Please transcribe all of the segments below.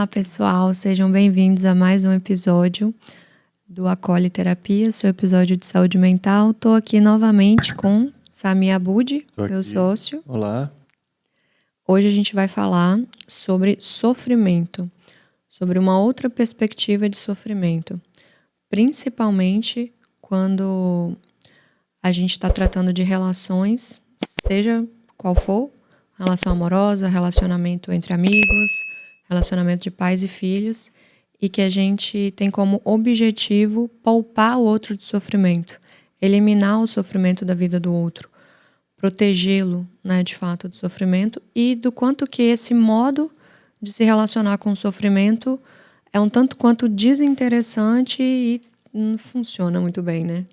Olá, pessoal, sejam bem-vindos a mais um episódio do Acolhe Terapia, seu episódio de saúde mental. Estou aqui novamente com Sami Abud, meu sócio. Olá. Hoje a gente vai falar sobre sofrimento, sobre uma outra perspectiva de sofrimento, principalmente quando a gente está tratando de relações, seja qual for, relação amorosa, relacionamento entre amigos, relacionamento de pais e filhos, e que a gente tem como objetivo poupar o outro de sofrimento, eliminar o sofrimento da vida do outro, protegê-lo, né, de fato, do sofrimento, e do quanto que esse modo de se relacionar com o sofrimento é um tanto quanto desinteressante e não funciona muito bem, né?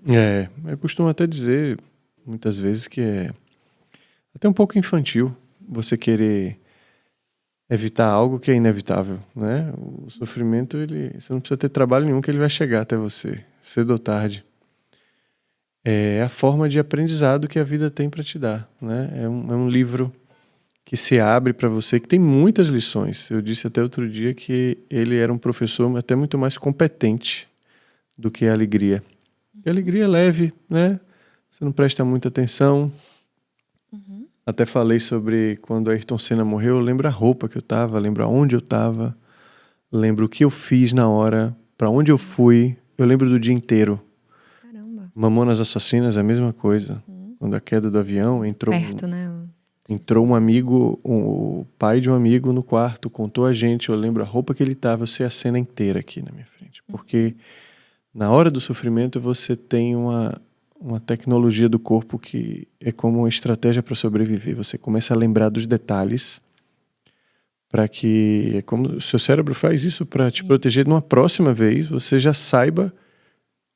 Eu costumo até dizer, muitas vezes, que é até um pouco infantil você querer evitar algo que é inevitável, né? O sofrimento, você não precisa ter trabalho nenhum que ele vai chegar até você, cedo ou tarde. É a forma de aprendizado que a vida tem para te dar, né? É um livro que se abre para você, que tem muitas lições. Eu disse até outro dia que ele era um professor até muito mais competente do que a alegria. E a alegria é leve, né? Você não presta muita atenção. Até falei sobre quando Ayrton Senna morreu, eu lembro a roupa que eu tava, lembro aonde eu tava, lembro o que eu fiz na hora, para onde eu fui, eu lembro do dia inteiro. Caramba. Mamonas Assassinas, a mesma coisa. Quando a queda do avião, Perto, né? entrou um amigo, o pai de um amigo no quarto, contou a gente, eu lembro a roupa que ele tava, eu sei a cena inteira aqui na minha frente. Porque na hora do sofrimento você tem uma tecnologia do corpo que é como uma estratégia para sobreviver. Você começa a lembrar dos detalhes para que... É como o seu cérebro faz isso para te proteger. Numa próxima vez, você já saiba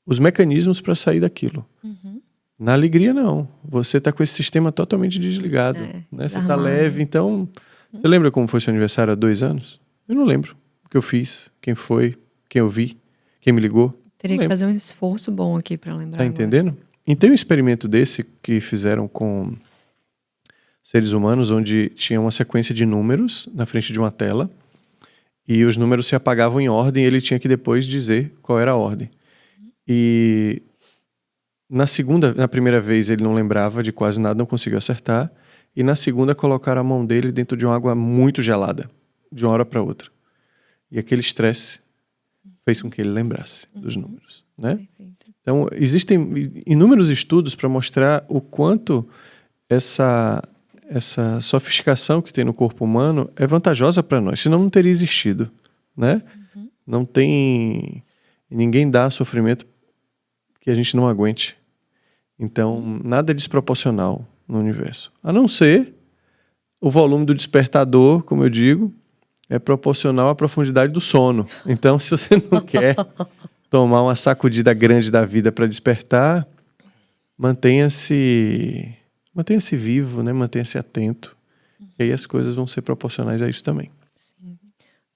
os mecanismos para sair daquilo. Na alegria, não. Você está com esse sistema totalmente desligado. Né? Você está leve. Então, você lembra como foi seu aniversário há 2 anos? Eu não lembro o que eu fiz, quem foi, quem eu vi, quem me ligou. Teria que fazer um esforço bom aqui para lembrar. Tá entendendo? E tem um experimento desse que fizeram com seres humanos, onde tinha uma sequência de números na frente de uma tela e os números se apagavam em ordem e ele tinha que depois dizer qual era a ordem. E na primeira vez ele não lembrava de quase nada, não conseguiu acertar, e na segunda colocaram a mão dele dentro de uma água muito gelada, de uma hora para outra. E aquele estresse fez com que ele lembrasse dos números, né? Perfeito. Então, existem inúmeros estudos para mostrar o quanto essa sofisticação que tem no corpo humano é vantajosa para nós, senão não teria existido, né? Não tem... Ninguém dá sofrimento que a gente não aguente. Então, nada é desproporcional no universo. A não ser o volume do despertador, como eu digo, é proporcional à profundidade do sono. Então, se você não quer tomar uma sacudida grande da vida para despertar, mantenha-se vivo, né? Mantenha-se atento. E aí as coisas vão ser proporcionais a isso também. Sim.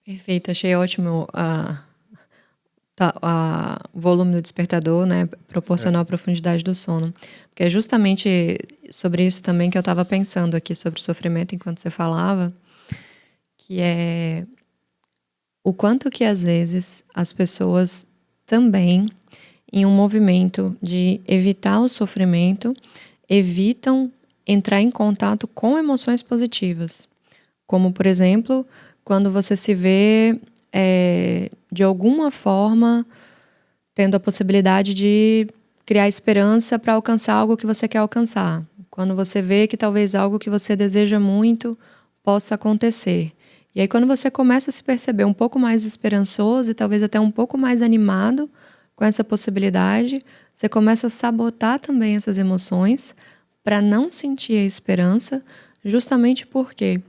Perfeito, achei ótimo o volume do despertador, né? Proporcional à profundidade do sono. Porque é justamente sobre isso também que eu estava pensando aqui, sobre o sofrimento enquanto você falava, que é o quanto que às vezes as pessoas também, em um movimento de evitar o sofrimento, evitam entrar em contato com emoções positivas. Como, por exemplo, quando você se vê, de alguma forma, tendo a possibilidade de criar esperança para alcançar algo que você quer alcançar. Quando você vê que talvez algo que você deseja muito possa acontecer. E aí, quando você começa a se perceber um pouco mais esperançoso e talvez até um pouco mais animado com essa possibilidade, você começa a sabotar também essas emoções para não sentir a esperança, justamente por quê?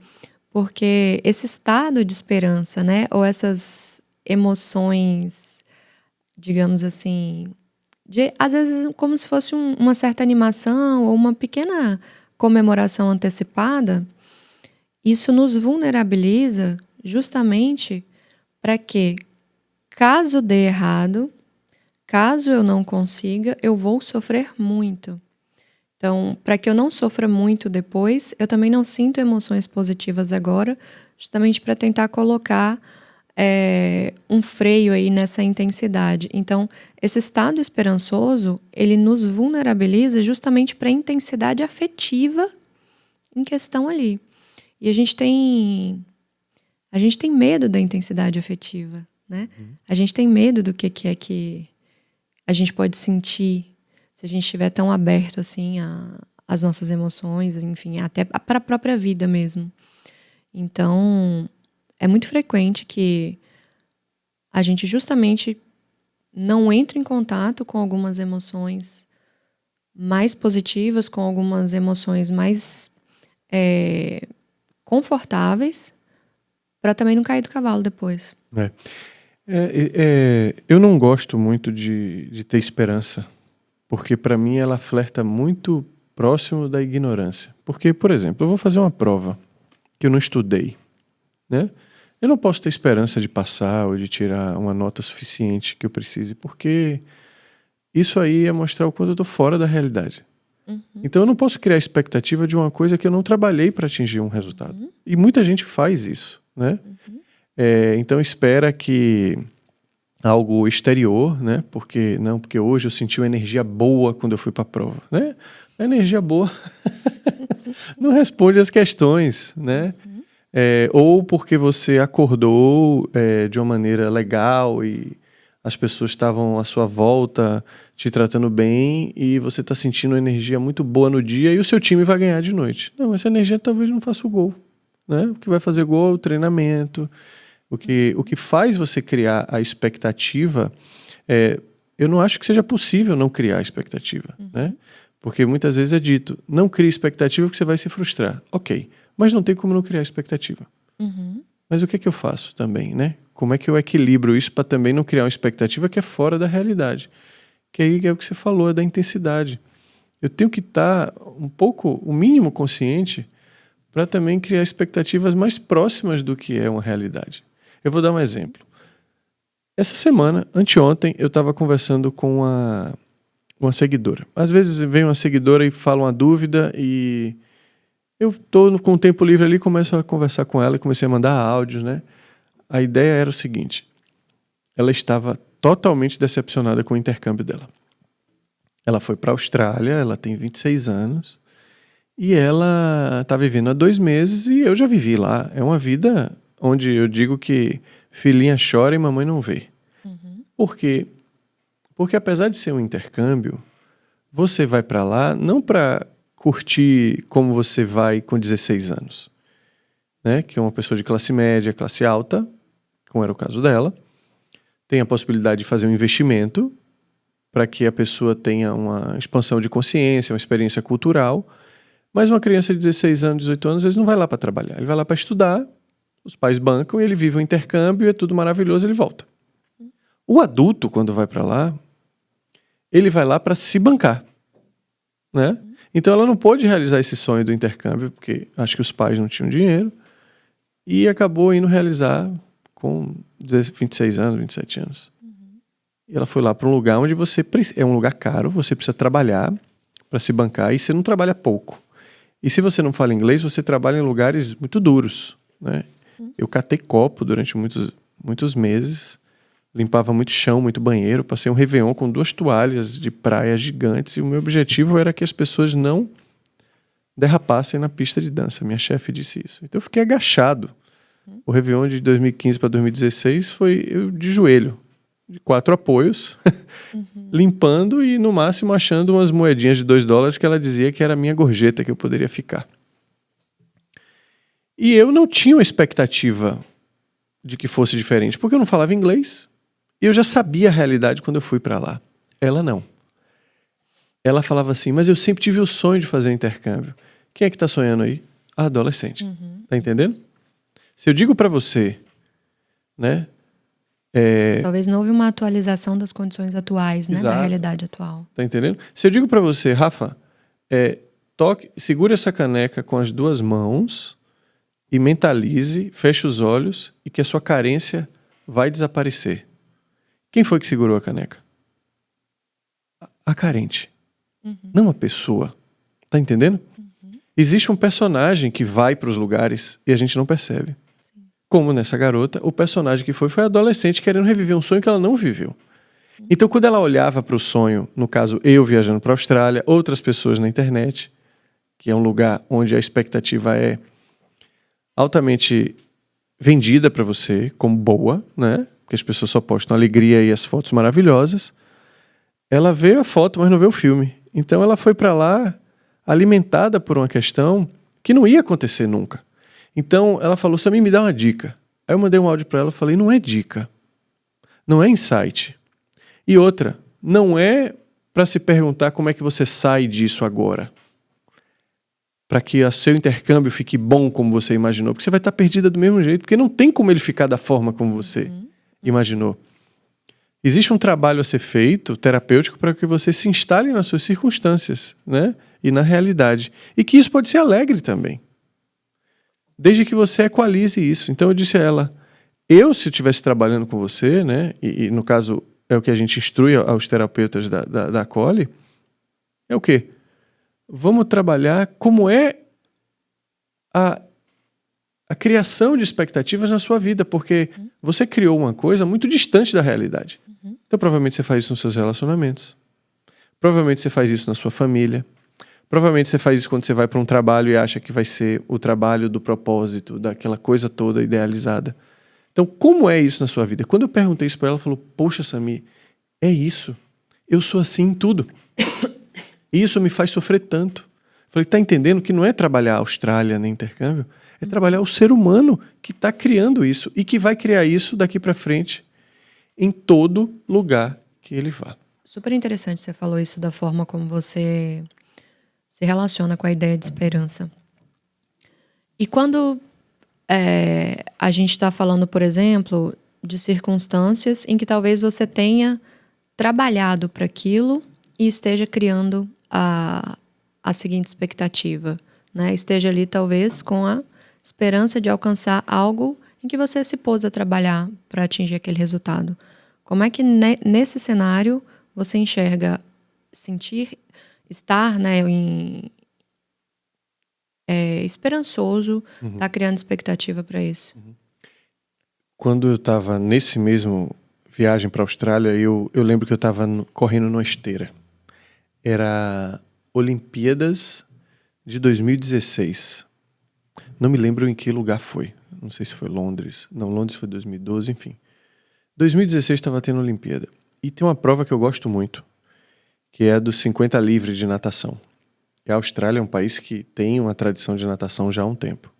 Porque esse estado de esperança, né, ou essas emoções, digamos assim, às vezes como se fosse uma certa animação ou uma pequena comemoração antecipada, isso nos vulnerabiliza justamente para que, caso dê errado, caso eu não consiga, eu vou sofrer muito. Então, para que eu não sofra muito depois, eu também não sinto emoções positivas agora, justamente para tentar colocar um freio aí nessa intensidade. Então, esse estado esperançoso, ele nos vulnerabiliza justamente para a intensidade afetiva em questão ali. E a gente tem medo da intensidade afetiva, né? A gente tem medo do que é que a gente pode sentir se a gente estiver tão aberto assim às nossas emoções, enfim, até para a própria vida mesmo. Então, é muito frequente que a gente justamente não entre em contato com algumas emoções mais positivas, com algumas emoções mais confortáveis, para também não cair do cavalo depois. Eu não gosto muito de ter esperança, porque para mim ela flerta muito próximo da ignorância. Porque, por exemplo, eu vou fazer uma prova que eu não estudei, né? Eu não posso ter esperança de passar ou de tirar uma nota suficiente que eu precise, porque isso aí é mostrar o quanto eu estou fora da realidade. Então eu não posso criar expectativa de uma coisa que eu não trabalhei para atingir um resultado. E muita gente faz isso, né? Então espera que algo exterior, né? Porque hoje eu senti uma energia boa quando eu fui para a prova, né? A energia boa não responde as questões, né? Ou porque você acordou de uma maneira legal e as pessoas estavam à sua volta te tratando bem e você está sentindo uma energia muito boa no dia e o seu time vai ganhar de noite. Não, essa energia talvez não faça o gol, né? O que vai fazer gol é o treinamento. O que faz você criar a expectativa, eu não acho que seja possível não criar expectativa, né? Porque muitas vezes é dito, não crie expectativa porque você vai se frustrar. Ok, mas não tem como não criar expectativa. Mas o que é que eu faço também, né? Como é que eu equilibro isso para também não criar uma expectativa que é fora da realidade? Que aí é o que você falou, é da intensidade. Eu tenho que estar um pouco, o mínimo consciente para também criar expectativas mais próximas do que é uma realidade. Eu vou dar um exemplo. Essa semana, anteontem, eu estava conversando com uma seguidora. Às vezes vem uma seguidora e fala uma dúvida e eu estou com o tempo livre ali, começo a conversar com ela e comecei a mandar áudios, né? A ideia era o seguinte, ela estava totalmente decepcionada com o intercâmbio dela. Ela foi para a Austrália, ela tem 26 anos e ela está vivendo há 2 meses e eu já vivi lá. É uma vida onde eu digo que filhinha chora e mamãe não vê. Por quê? Porque apesar de ser um intercâmbio, você vai para lá não para curtir como você vai com 16 anos, né? Que é uma pessoa de classe média, classe alta, como era o caso dela, tem a possibilidade de fazer um investimento para que a pessoa tenha uma expansão de consciência, uma experiência cultural, mas uma criança de 16 anos, 18 anos, ele não vai lá para trabalhar, ele vai lá para estudar, os pais bancam, ele vive um intercâmbio, é tudo maravilhoso, ele volta. O adulto, quando vai para lá, ele vai lá para se bancar, né? Então ela não pôde realizar esse sonho do intercâmbio, porque acho que os pais não tinham dinheiro, e acabou indo realizar com 26 anos, 27 anos. E ela foi lá para um lugar onde é um lugar caro, você precisa trabalhar para se bancar, e você não trabalha pouco. E se você não fala inglês, você trabalha em lugares muito duros, né? Eu catei copo durante muitos meses, limpava muito chão, muito banheiro, passei um Réveillon com 2 toalhas de praia gigantes e o meu objetivo era que as pessoas não derrapassem na pista de dança. Minha chefe disse isso. Então eu fiquei agachado. O Réveillon de 2015 para 2016 foi eu de joelho, de 4 apoios, limpando e no máximo achando umas moedinhas de $2 que ela dizia que era a minha gorjeta que eu poderia ficar. E eu não tinha uma expectativa de que fosse diferente, porque eu não falava inglês. E eu já sabia a realidade quando eu fui para lá. Ela não. Ela falava assim, mas eu sempre tive o sonho de fazer intercâmbio. Quem é que está sonhando aí? A adolescente. Tá entendendo? Se eu digo para você, né? Talvez não houve uma atualização das condições atuais, né? Exato. Da realidade atual. Tá entendendo? Se eu digo para você, Rafa, segure essa caneca com as 2 mãos e mentalize, feche os olhos e que a sua carência vai desaparecer. Quem foi que segurou a caneca? A carente. Não a pessoa. Tá entendendo? Existe um personagem que vai para os lugares e a gente não percebe. como nessa garota, o personagem que foi adolescente querendo reviver um sonho que ela não viveu. Então, quando ela olhava para o sonho, no caso, eu viajando para a Austrália, outras pessoas na internet, que é um lugar onde a expectativa é altamente vendida para você como boa, né? Porque as pessoas só postam alegria e as fotos maravilhosas. Ela vê a foto, mas não vê o filme. Então, ela foi para lá alimentada por uma questão que não ia acontecer nunca. Então, ela falou, Samir, me dá uma dica. Aí eu mandei um áudio para ela e falei, não é dica. Não é insight. E outra, não é para se perguntar como é que você sai disso agora. Para que o seu intercâmbio fique bom como você imaginou. Porque você vai estar perdida do mesmo jeito. Porque não tem como ele ficar da forma como você imaginou. Existe um trabalho a ser feito, terapêutico, para que você se instale nas suas circunstâncias, né? E na realidade. E que isso pode ser alegre também. Desde que você equalize isso. Então eu disse a ela, se eu estivesse trabalhando com você, né? E no caso é o que a gente instrui aos terapeutas da Coli, é o quê? Vamos trabalhar como é a criação de expectativas na sua vida, porque você criou uma coisa muito distante da realidade. Então provavelmente você faz isso nos seus relacionamentos, provavelmente você faz isso na sua família, provavelmente você faz isso quando você vai para um trabalho e acha que vai ser o trabalho do propósito, daquela coisa toda idealizada. Então, como é isso na sua vida? Quando eu perguntei isso para ela, ela falou, poxa, Samir, é isso. Eu sou assim em tudo. E isso me faz sofrer tanto. Eu falei, tá entendendo que não é trabalhar a Austrália nem intercâmbio, é trabalhar o ser humano que está criando isso e que vai criar isso daqui para frente em todo lugar que ele vá. Super interessante você falou isso da forma como você se relaciona com a ideia de esperança. E quando a gente está falando, por exemplo, de circunstâncias em que talvez você tenha trabalhado para aquilo e esteja criando a seguinte expectativa, né? Esteja ali talvez com a esperança de alcançar algo em que você se pôs a trabalhar para atingir aquele resultado. Como é que nesse cenário você enxerga estar, né, esperançoso, tá criando expectativa para isso? Quando eu estava nesse mesmo viagem para a Austrália, eu lembro que eu estava correndo numa esteira. Era Olimpíadas de 2016. Não me lembro em que lugar foi. Não sei se foi Londres. Não, Londres foi 2012, enfim. 2016 estava tendo Olimpíada. E tem uma prova que eu gosto muito, que é a dos 50 livre de natação. E a Austrália é um país que tem uma tradição de natação já há um tempo.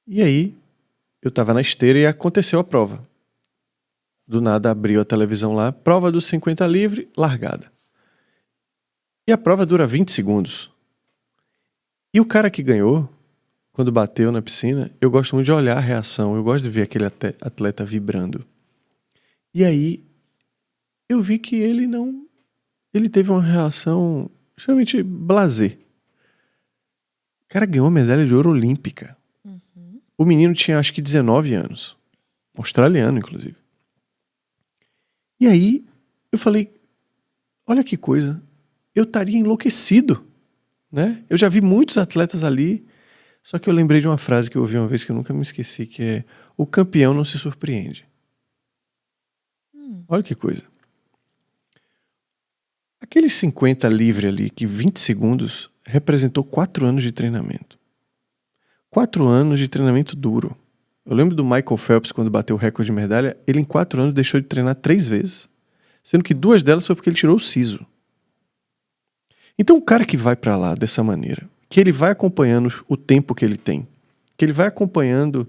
E aí, eu estava na esteira e aconteceu a prova. Do nada abriu a televisão lá, prova dos 50 livre, largada. E a prova dura 20 segundos. E o cara que ganhou, quando bateu na piscina, eu gosto muito de olhar a reação, eu gosto de ver aquele atleta vibrando. E aí, eu vi que ele teve uma reação extremamente blasé. O cara ganhou uma medalha de ouro olímpica. O menino tinha acho que 19 anos. Australiano, inclusive. E aí, eu falei, olha que coisa, eu estaria enlouquecido, né? Eu já vi muitos atletas ali, só que eu lembrei de uma frase que eu ouvi uma vez que eu nunca me esqueci, que é, o campeão não se surpreende. Olha que coisa. Aqueles 50 livre ali, que 20 segundos, representou 4 anos de treinamento. 4 anos de treinamento duro. Eu lembro do Michael Phelps, quando bateu o recorde de medalha, ele em 4 anos deixou de treinar 3 vezes. Sendo que 2 delas foi porque ele tirou o siso. Então o cara que vai para lá dessa maneira, que ele vai acompanhando o tempo que ele tem, que ele vai acompanhando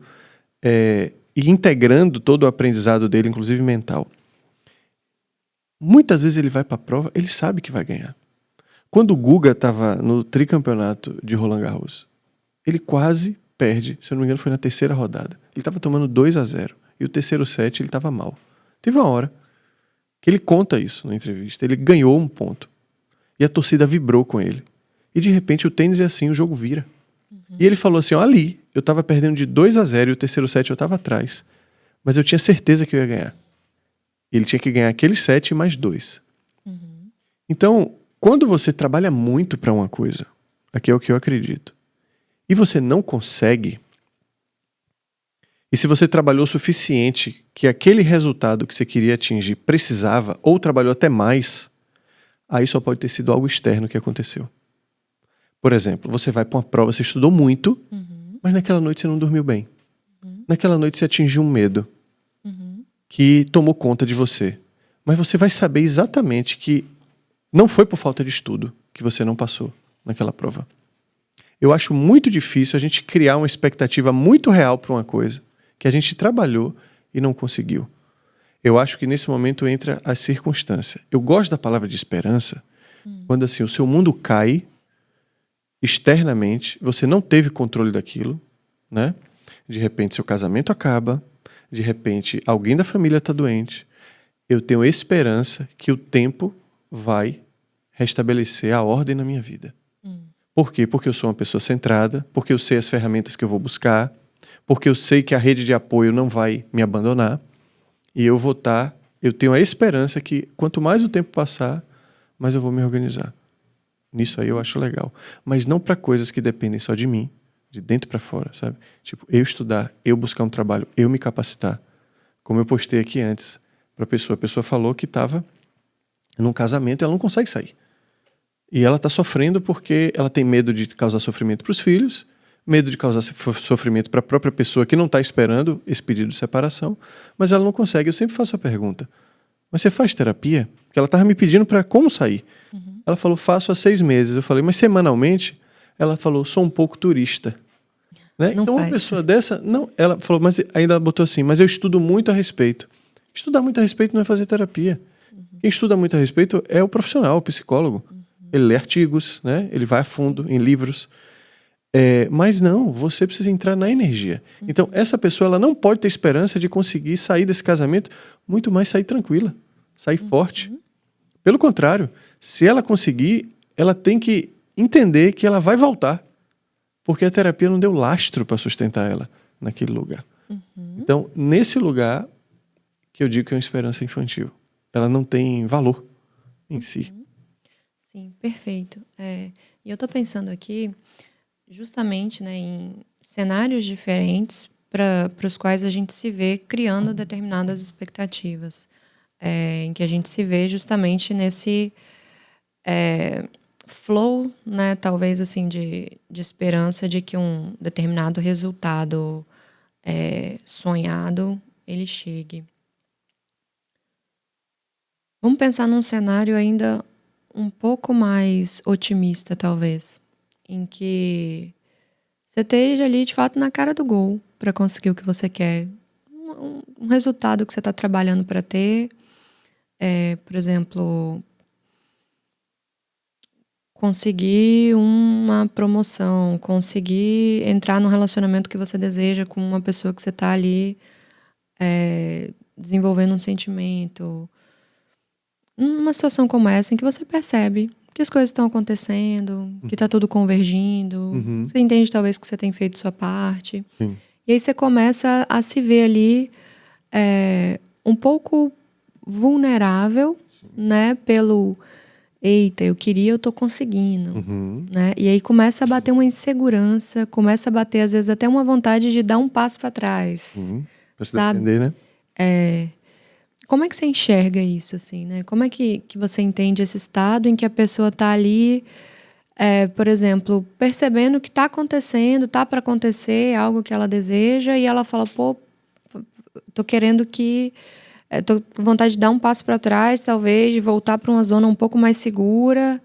e integrando todo o aprendizado dele, inclusive mental, muitas vezes ele vai para a prova, ele sabe que vai ganhar. Quando o Guga estava no tricampeonato de Roland Garros, ele quase perde, se eu não me engano foi na terceira rodada. Ele estava tomando 2-0 e o terceiro set ele estava mal. Teve uma hora que ele conta isso na entrevista, ele ganhou um ponto e a torcida vibrou com ele. E de repente o tênis é assim, o jogo vira. E ele falou assim, ó, ali, eu estava perdendo de 2-0 e o terceiro set eu estava atrás, mas eu tinha certeza que eu ia ganhar. Ele tinha que ganhar aquele set mais 2. Então, quando você trabalha muito para uma coisa, aqui é o que eu acredito, e você não consegue, E se você trabalhou o suficiente que aquele resultado que você queria atingir precisava, ou trabalhou até mais, aí só pode ter sido algo externo que aconteceu. Por exemplo, você vai para uma prova, você estudou muito, mas naquela noite você não dormiu bem. Naquela noite você atingiu um medo que tomou conta de você. Mas você vai saber exatamente que não foi por falta de estudo que você não passou naquela prova. Eu acho muito difícil a gente criar uma expectativa muito real para uma coisa que a gente trabalhou e não conseguiu. Eu acho que nesse momento entra a circunstância. Eu gosto da palavra de esperança quando assim, o seu mundo cai externamente, você não teve controle daquilo, né? De repente seu casamento acaba, de repente alguém da família está doente. Eu tenho esperança que o tempo vai restabelecer a ordem na minha vida. Por quê? Porque eu sou uma pessoa centrada, porque eu sei as ferramentas que eu vou buscar, porque eu sei que a rede de apoio não vai me abandonar e eu tenho a esperança que quanto mais o tempo passar, mais eu vou me organizar. Nisso aí eu acho legal. Mas não para coisas que dependem só de mim, de dentro para fora, sabe? Tipo, eu estudar, eu buscar um trabalho, eu me capacitar. Como eu postei aqui antes para a pessoa falou que estava num casamento e ela não consegue sair. E ela está sofrendo porque ela tem medo de causar sofrimento para os filhos, medo de causar sofrimento para a própria pessoa que não está esperando esse pedido de separação, mas ela não consegue. Eu sempre faço a pergunta, mas você faz terapia? Porque ela estava me pedindo para como sair. Ela falou, faço há 6 meses. Eu falei, mas semanalmente? Ela falou, sou um pouco turista. Né? Então uma pessoa dessa, não, ela falou, mas ainda botou assim, mas eu estudo muito a respeito. Estudar muito a respeito não é fazer terapia. Quem estuda muito a respeito é o profissional, o psicólogo. Ele lê artigos, né? Ele vai a fundo em livros. Mas não, você precisa entrar na energia. Então, essa pessoa ela não pode ter esperança de conseguir sair desse casamento, muito mais sair tranquila, sair forte. Pelo contrário, se ela conseguir, ela tem que entender que ela vai voltar. Porque a terapia não deu lastro para sustentar ela naquele lugar. Então, nesse lugar, que eu digo que é uma esperança infantil. Ela não tem valor em si. Sim, perfeito. E eu estou pensando aqui justamente, né, em cenários diferentes para os quais a gente se vê criando determinadas expectativas. Em que a gente se vê justamente nesse flow, né, talvez assim, de esperança de que um determinado resultado sonhado, ele chegue. Vamos pensar num cenário ainda um pouco mais otimista, talvez, em que você esteja ali, de fato, na cara do gol para conseguir o que você quer. Um resultado que você está trabalhando para ter, por exemplo, conseguir uma promoção, conseguir entrar num relacionamento que você deseja com uma pessoa que você está ali desenvolvendo um sentimento. Numa situação como essa, em que você percebe que as coisas estão acontecendo, que está tudo convergindo, você entende talvez que você tem feito sua parte. Sim. E aí você começa a se ver ali um pouco vulnerável, né? Pelo, eita, eu queria, eu tô conseguindo. Né? E aí começa a bater uma insegurança, começa a bater às vezes até uma vontade de dar um passo para trás. Pra se defender, né? Como é que você enxerga isso, assim, né? Como é que você entende esse estado em que a pessoa tá ali, por exemplo, percebendo que tá acontecendo, tá para acontecer algo que ela deseja e ela fala, pô, tô querendo que... tô com vontade de dar um passo para trás, talvez, de voltar para uma zona um pouco mais segura.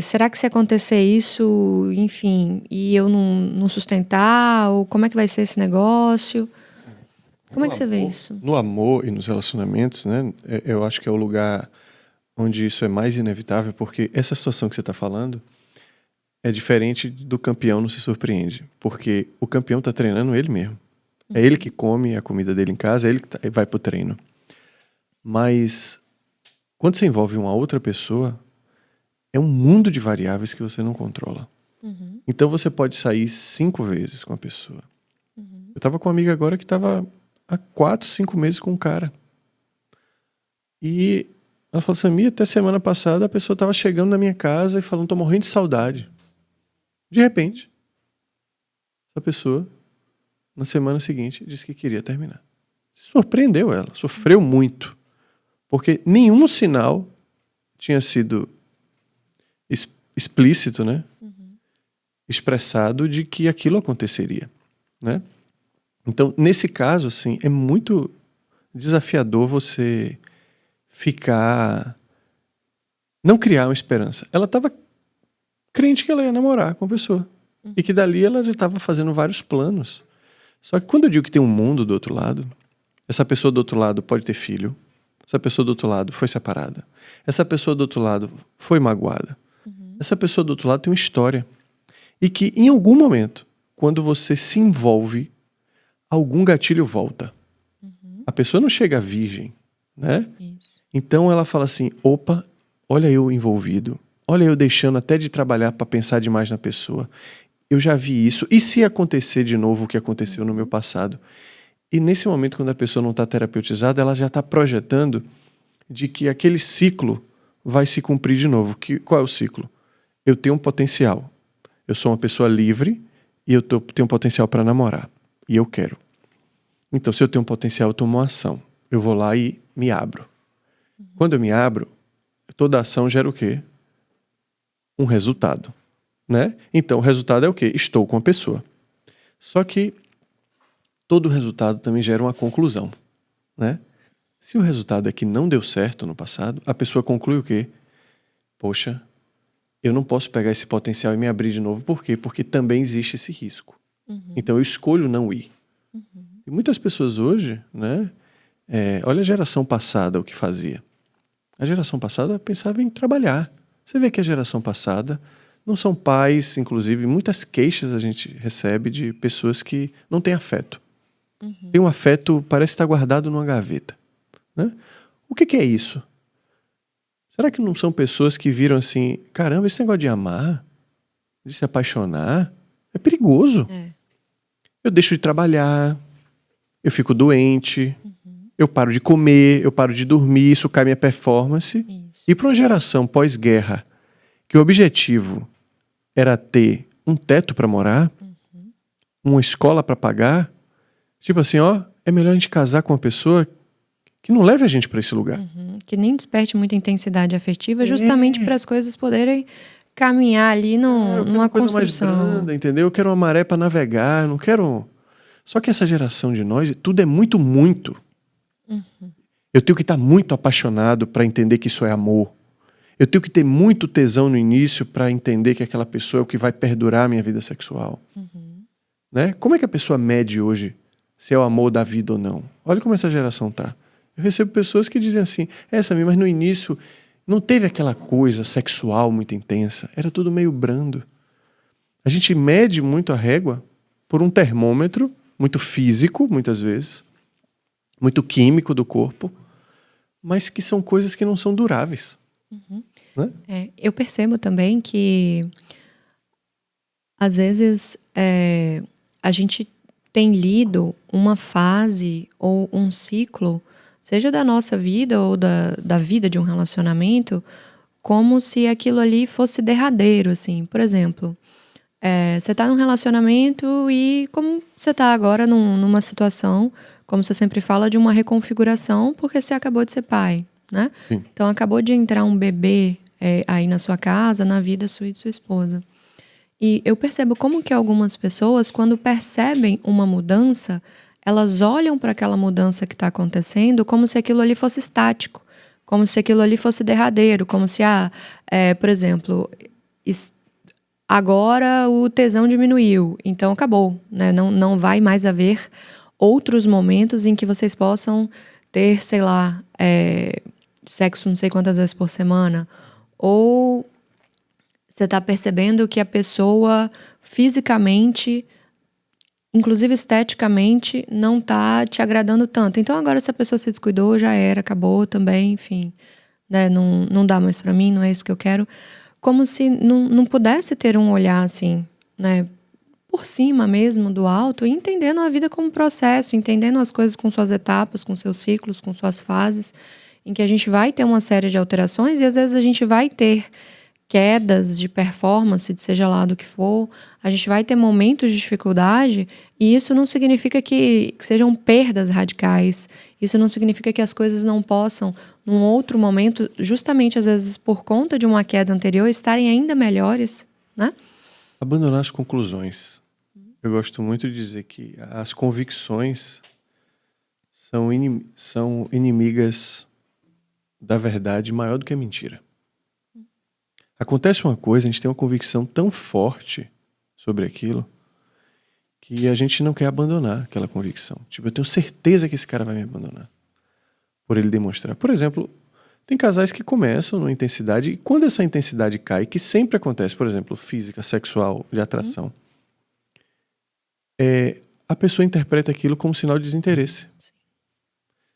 Será que se acontecer isso, enfim, e eu não sustentar, ou como é que vai ser esse negócio? Como é que você vê isso? No amor e nos relacionamentos, né? Eu acho que é o lugar onde isso é mais inevitável, porque essa situação que você está falando é diferente do campeão não se surpreende. Porque o campeão está treinando ele mesmo. É ele que come a comida dele em casa, é ele que vai pro treino. Mas quando você envolve uma outra pessoa, é um mundo de variáveis que você não controla. Então você pode sair 5 vezes com a pessoa. Eu estava com uma amiga agora que estava há 4, 5 meses com um cara. E ela falou assim, até semana passada a pessoa estava chegando na minha casa e falando, tô morrendo de saudade. De repente, essa pessoa Na semana seguinte, disse que queria terminar. Surpreendeu ela, sofreu muito. Porque nenhum sinal tinha sido explícito, né? Expressado de que aquilo aconteceria, né? Então, nesse caso, assim, é muito desafiador você não criar uma esperança. Ela estava crente que ela ia namorar com a pessoa. E que dali ela já estava fazendo vários planos. Só que quando eu digo que tem um mundo do outro lado, essa pessoa do outro lado pode ter filho, essa pessoa do outro lado foi separada, essa pessoa do outro lado foi magoada, essa pessoa do outro lado tem uma história. E que em algum momento, quando você se envolve, algum gatilho volta. A pessoa não chega virgem, né? Isso. Então ela fala assim, opa, olha eu envolvido, olha eu deixando até de trabalhar para pensar demais na pessoa. Eu já vi isso. E se acontecer de novo o que aconteceu no meu passado? E nesse momento, quando a pessoa não está terapeutizada, ela já está projetando de que aquele ciclo vai se cumprir de novo. Qual é o ciclo? Eu tenho um potencial. Eu sou uma pessoa livre e eu tenho um potencial para namorar. E eu quero. Então, se eu tenho um potencial, eu tomo uma ação. Eu vou lá e me abro. Quando eu me abro, toda ação gera o quê? Um resultado, né? Então, o resultado é o quê? Estou com a pessoa. Só que todo resultado também gera uma conclusão, né? Se o resultado é que não deu certo no passado, a pessoa conclui o quê? Poxa, eu não posso pegar esse potencial e me abrir de novo. Por quê? Porque também existe esse risco. Então eu escolho não ir. E muitas pessoas hoje, né? Olha a geração passada o que fazia. A geração passada pensava em trabalhar. Você vê que a geração passada não são pais, inclusive muitas queixas a gente recebe de pessoas que não têm afeto. Tem um afeto, parece estar guardado numa gaveta, né? O que é isso? Será que não são pessoas que viram assim, caramba, esse negócio de amar, de se apaixonar, é perigoso. Eu deixo de trabalhar, eu fico doente, eu paro de comer, eu paro de dormir, isso cai minha performance. Isso. E para uma geração pós-guerra, que o objetivo era ter um teto para morar, uma escola para pagar, tipo assim, ó, é melhor a gente casar com uma pessoa que não leve a gente para esse lugar. Que nem desperte muita intensidade afetiva, justamente para as coisas poderem caminhar ali numa construção. Coisa mais branda, entendeu? Eu quero uma maré para navegar, não quero... Só que essa geração de nós, tudo é muito, muito. Eu tenho que estar muito apaixonado para entender que isso é amor. Eu tenho que ter muito tesão no início para entender que aquela pessoa é o que vai perdurar a minha vida sexual. Né? Como é que a pessoa mede hoje se é o amor da vida ou não? Olha como essa geração tá. Eu recebo pessoas que dizem assim, Samir, mas no início não teve aquela coisa sexual muito intensa, era tudo meio brando. A gente mede muito a régua por um termômetro muito físico, muitas vezes, muito químico do corpo, mas que são coisas que não são duráveis. Né? Eu percebo também que às vezes a gente tem lido uma fase ou um ciclo, seja da nossa vida ou da vida de um relacionamento, como se aquilo ali fosse derradeiro, assim. Por exemplo, você está num relacionamento e como você está agora numa situação, como você sempre fala, de uma reconfiguração, porque você acabou de ser pai, né? Sim. Então acabou de entrar um bebê aí na sua casa, na vida sua e de sua esposa. E eu percebo como que algumas pessoas, quando percebem uma mudança, elas olham para aquela mudança que está acontecendo como se aquilo ali fosse estático, como se aquilo ali fosse derradeiro, como se, por exemplo, agora o tesão diminuiu, então acabou, né? Não vai mais haver outros momentos em que vocês possam ter, sei lá, sexo não sei quantas vezes por semana, ou você está percebendo que a pessoa fisicamente, inclusive esteticamente, não está te agradando tanto. Então agora se a pessoa se descuidou, já era, acabou também, enfim, né? Não dá mais para mim, não é isso que eu quero. Como se não pudesse ter um olhar assim, né? Por cima mesmo, do alto, e entendendo a vida como processo, entendendo as coisas com suas etapas, com seus ciclos, com suas fases, em que a gente vai ter uma série de alterações e às vezes a gente vai ter quedas de performance, de seja lá do que for, a gente vai ter momentos de dificuldade, e isso não significa que sejam perdas radicais, isso não significa que as coisas não possam, num outro momento, justamente às vezes por conta de uma queda anterior, estarem ainda melhores, né? Abandonar as conclusões. Eu gosto muito de dizer que as convicções são inimigas da verdade maior do que a mentira. Acontece uma coisa, a gente tem uma convicção tão forte sobre aquilo que a gente não quer abandonar aquela convicção. Tipo, eu tenho certeza que esse cara vai me abandonar por ele demonstrar. Por exemplo, tem casais que começam numa intensidade e quando essa intensidade cai, que sempre acontece, por exemplo, física, sexual, de atração, a pessoa interpreta aquilo como sinal de desinteresse.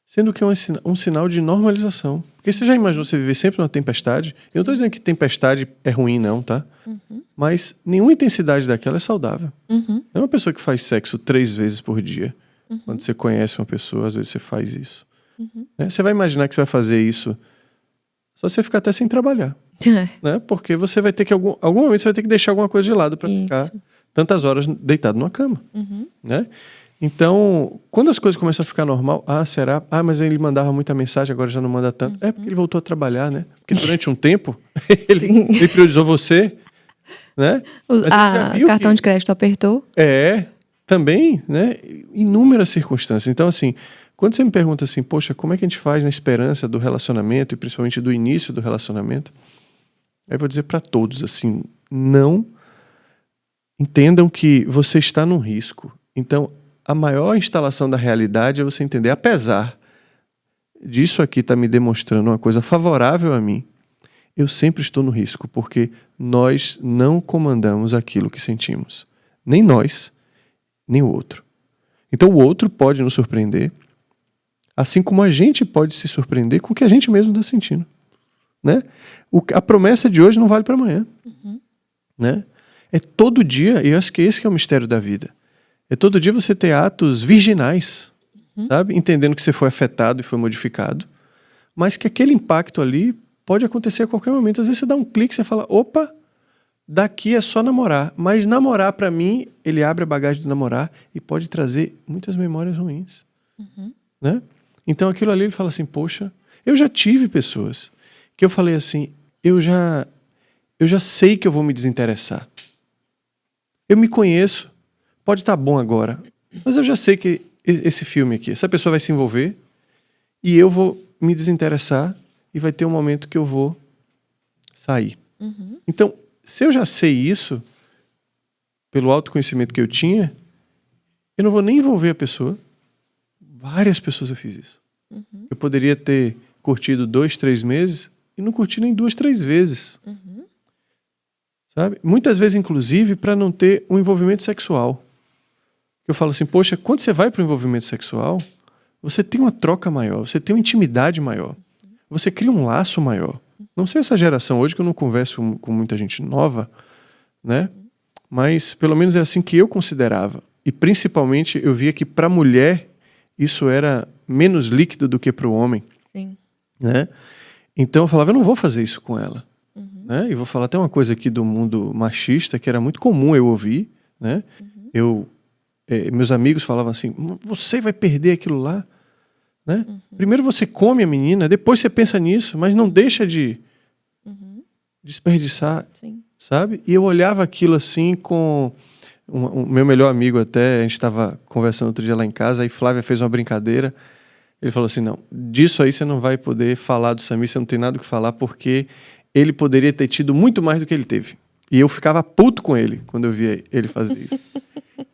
Sendo que é um sinal de normalização. Porque você já imaginou você viver sempre numa tempestade? Eu não estou dizendo que tempestade é ruim, não, tá? Mas nenhuma intensidade daquela é saudável. Não é uma pessoa que faz sexo 3 vezes por dia. Quando você conhece uma pessoa, às vezes você faz isso. Você vai imaginar que você vai fazer isso só você ficar até sem trabalhar. Né? Porque você vai ter que, algum momento, você vai ter que deixar alguma coisa de lado para ficar tantas horas deitado numa cama. Né? Então, quando as coisas começam a ficar normal, será? Mas ele mandava muita mensagem, agora já não manda tanto. É porque ele voltou a trabalhar, né? Porque durante um tempo, ele priorizou você, né? Cartão de crédito apertou. Também, né? Inúmeras circunstâncias. Então, assim, quando você me pergunta assim, poxa, como é que a gente faz na esperança do relacionamento, e principalmente do início do relacionamento, aí eu vou dizer para todos, assim, não entendam que você está num risco. Então, a maior instalação da realidade é você entender, apesar disso aqui estar me demonstrando uma coisa favorável a mim, eu sempre estou no risco, porque nós não comandamos aquilo que sentimos. Nem nós, nem o outro. Então o outro pode nos surpreender, assim como a gente pode se surpreender com o que a gente mesmo está sentindo. Né? A promessa de hoje não vale para amanhã. Né? É todo dia, e eu acho que esse que é o mistério da vida. É todo dia você ter atos virginais, sabe? Entendendo que você foi afetado e foi modificado, mas que aquele impacto ali pode acontecer a qualquer momento. Às vezes você dá um clique e você fala, opa, daqui é só namorar. Mas namorar, para mim, ele abre a bagagem do namorar e pode trazer muitas memórias ruins. Né? Então aquilo ali ele fala assim, poxa, eu já tive pessoas que eu falei assim, eu já sei que eu vou me desinteressar. Eu me conheço. Pode estar bom agora, mas eu já sei que esse filme aqui, essa pessoa vai se envolver e eu vou me desinteressar e vai ter um momento que eu vou sair. Então, se eu já sei isso, pelo autoconhecimento que eu tinha, eu não vou nem envolver a pessoa. Várias pessoas eu fiz isso. Eu poderia ter curtido 2, 3 meses e não curti nem 2, 3 vezes. Sabe? Muitas vezes, inclusive, para não ter um envolvimento sexual. Eu falo assim, poxa, quando você vai para o envolvimento sexual, você tem uma troca maior, você tem uma intimidade maior, você cria um laço maior. Não sei essa geração hoje, que eu não converso com muita gente nova, né? Mas pelo menos é assim que eu considerava. E principalmente eu via que para a mulher isso era menos líquido do que para o homem. Sim. Né? Então eu falava, eu não vou fazer isso com ela. Né? E vou falar até uma coisa aqui do mundo machista, que era muito comum eu ouvir, né? Meus amigos falavam assim, você vai perder aquilo lá, né? Primeiro você come a menina, depois você pensa nisso, mas não deixa de desperdiçar. Sim. Sabe? E eu olhava aquilo assim com o meu melhor amigo até, a gente estava conversando outro dia lá em casa, aí Flávia fez uma brincadeira, ele falou assim, não, disso aí você não vai poder falar do Samir, você não tem nada o que falar, porque ele poderia ter tido muito mais do que ele teve. E eu ficava puto com ele quando eu via ele fazer isso.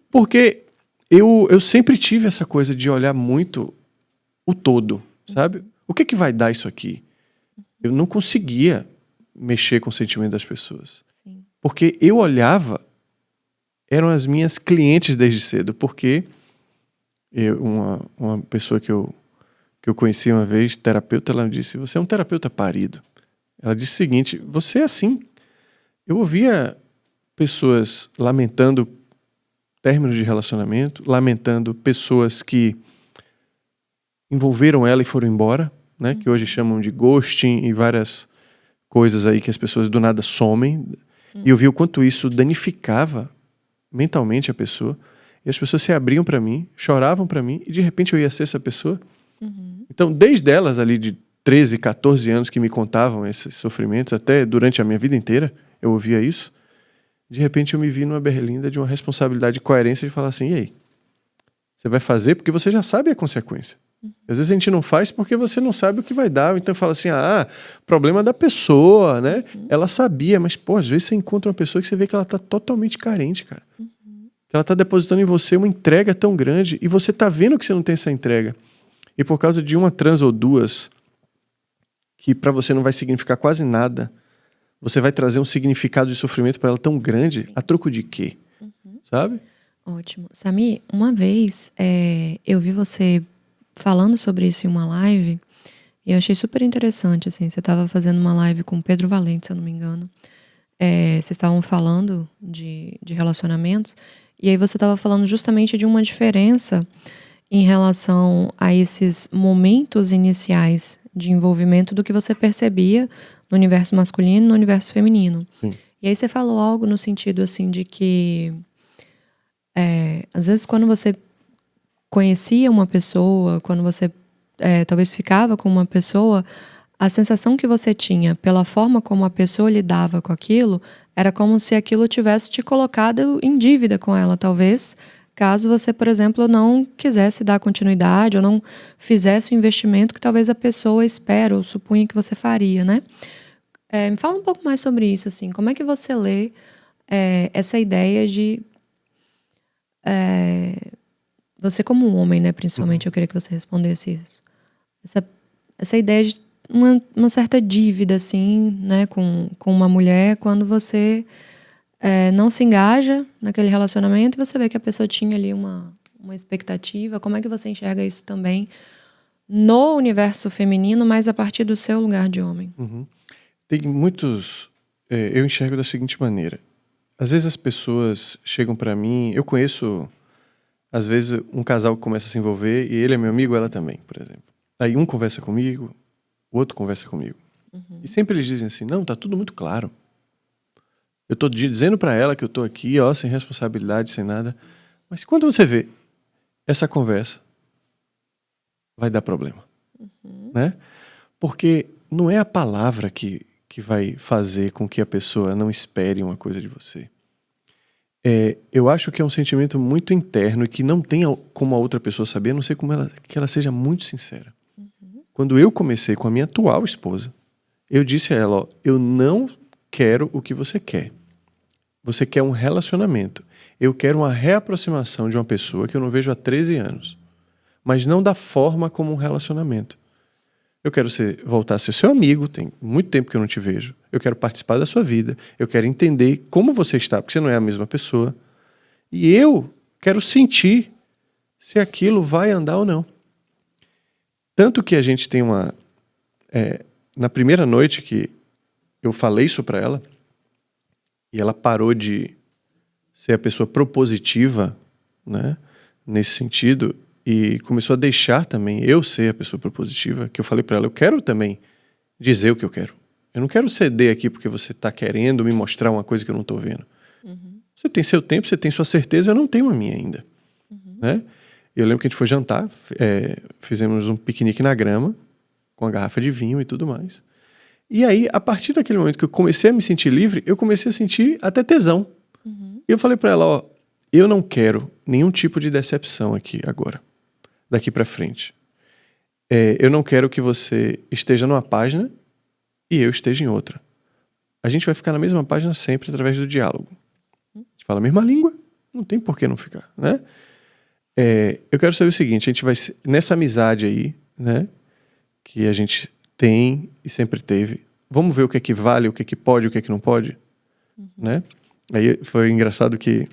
Porque eu sempre tive essa coisa de olhar muito o todo, sabe? O que vai dar isso aqui? Eu não conseguia mexer com o sentimento das pessoas. Sim. Porque eu olhava, eram as minhas clientes desde cedo, porque uma pessoa que eu conheci uma vez, terapeuta, ela me disse, você é um terapeuta parido. Ela disse o seguinte, você é assim. Eu ouvia pessoas lamentando términos de relacionamento, lamentando pessoas que envolveram ela e foram embora, né? Que hoje chamam de ghosting e várias coisas aí que as pessoas do nada somem. E eu vi o quanto isso danificava mentalmente a pessoa. E as pessoas se abriam para mim, choravam para mim, e de repente eu ia ser essa pessoa. Então, desde elas ali de 13, 14 anos que me contavam esses sofrimentos, até durante a minha vida inteira, eu ouvia isso. De repente eu me vi numa berlinda de uma responsabilidade e coerência de falar assim, e aí? Você vai fazer porque você já sabe a consequência. Às vezes a gente não faz porque você não sabe o que vai dar. Então fala assim, problema da pessoa, né? Ela sabia, mas pô, às vezes você encontra uma pessoa que você vê que ela tá totalmente carente, cara. Que ela tá depositando em você uma entrega tão grande e você tá vendo que você não tem essa entrega. E por causa de uma trans ou duas, que para você não vai significar quase nada, você vai trazer um significado de sofrimento para ela tão grande, a troco de quê? Sabe? Ótimo. Sami, uma vez eu vi você falando sobre isso em uma live e eu achei super interessante, assim. Você estava fazendo uma live com o Pedro Valente, se eu não me engano. Vocês estavam falando de relacionamentos e aí você estava falando justamente de uma diferença em relação a esses momentos iniciais de envolvimento do que você percebia no universo masculino e no universo feminino. Sim. E aí você falou algo no sentido assim de que às vezes quando você conhecia uma pessoa, quando você talvez ficava com uma pessoa, a sensação que você tinha pela forma como a pessoa lidava com aquilo era como se aquilo tivesse te colocado em dívida com ela, talvez, caso você, por exemplo, não quisesse dar continuidade ou não fizesse o investimento que talvez a pessoa espera ou supunha que você faria, né? Me fala um pouco mais sobre isso, assim. Como é que você lê essa ideia de... você como um homem, né, principalmente, eu queria que você respondesse isso. Essa ideia de uma certa dívida, assim, né, com uma mulher, quando você não se engaja naquele relacionamento e você vê que a pessoa tinha ali uma expectativa. Como é que você enxerga isso também no universo feminino, mas a partir do seu lugar de homem? Tem muitos... eu enxergo da seguinte maneira. Às vezes as pessoas chegam pra mim... Eu conheço, às vezes, um casal que começa a se envolver e ele é meu amigo, ela também, por exemplo. Aí um conversa comigo, o outro conversa comigo. E sempre eles dizem assim, não, tá tudo muito claro. Eu tô dizendo pra ela que eu tô aqui, ó, sem responsabilidade, sem nada. Mas quando você vê essa conversa, vai dar problema. Né? Porque não é a palavra que vai fazer com que a pessoa não espere uma coisa de você. Eu acho que é um sentimento muito interno e que não tem como a outra pessoa saber, a não ser que ela seja muito sincera. Quando eu comecei com a minha atual esposa, eu disse a ela, ó, eu não quero o que você quer. Você quer um relacionamento. Eu quero uma reaproximação de uma pessoa que eu não vejo há 13 anos. Mas não da forma como um relacionamento. Eu quero voltar a ser seu amigo, tem muito tempo que eu não te vejo. Eu quero participar da sua vida. Eu quero entender como você está, porque você não é a mesma pessoa. E eu quero sentir se aquilo vai andar ou não. Tanto que a gente tem na primeira noite que eu falei isso pra ela, e ela parou de ser a pessoa propositiva, né, nesse sentido, e começou a deixar também eu ser a pessoa propositiva, que eu falei pra ela, eu quero também dizer o que eu quero. Eu não quero ceder aqui porque você tá querendo me mostrar uma coisa que eu não tô vendo. Você tem seu tempo, você tem sua certeza, eu não tenho a minha ainda. Né? Eu lembro que a gente foi jantar, fizemos um piquenique na grama, com a garrafa de vinho e tudo mais. E aí, a partir daquele momento que eu comecei a me sentir livre, eu comecei a sentir até tesão. E eu falei pra ela, ó, eu não quero nenhum tipo de decepção aqui agora, daqui pra frente. Eu não quero que você esteja numa página e eu esteja em outra. A gente vai ficar na mesma página sempre através do diálogo. A gente fala a mesma língua, não tem por que não ficar, né? Eu quero saber o seguinte, a gente vai... Nessa amizade aí, né, que a gente tem e sempre teve, vamos ver o que é que vale, o que é que pode, o que é que não pode, né? Aí foi engraçado que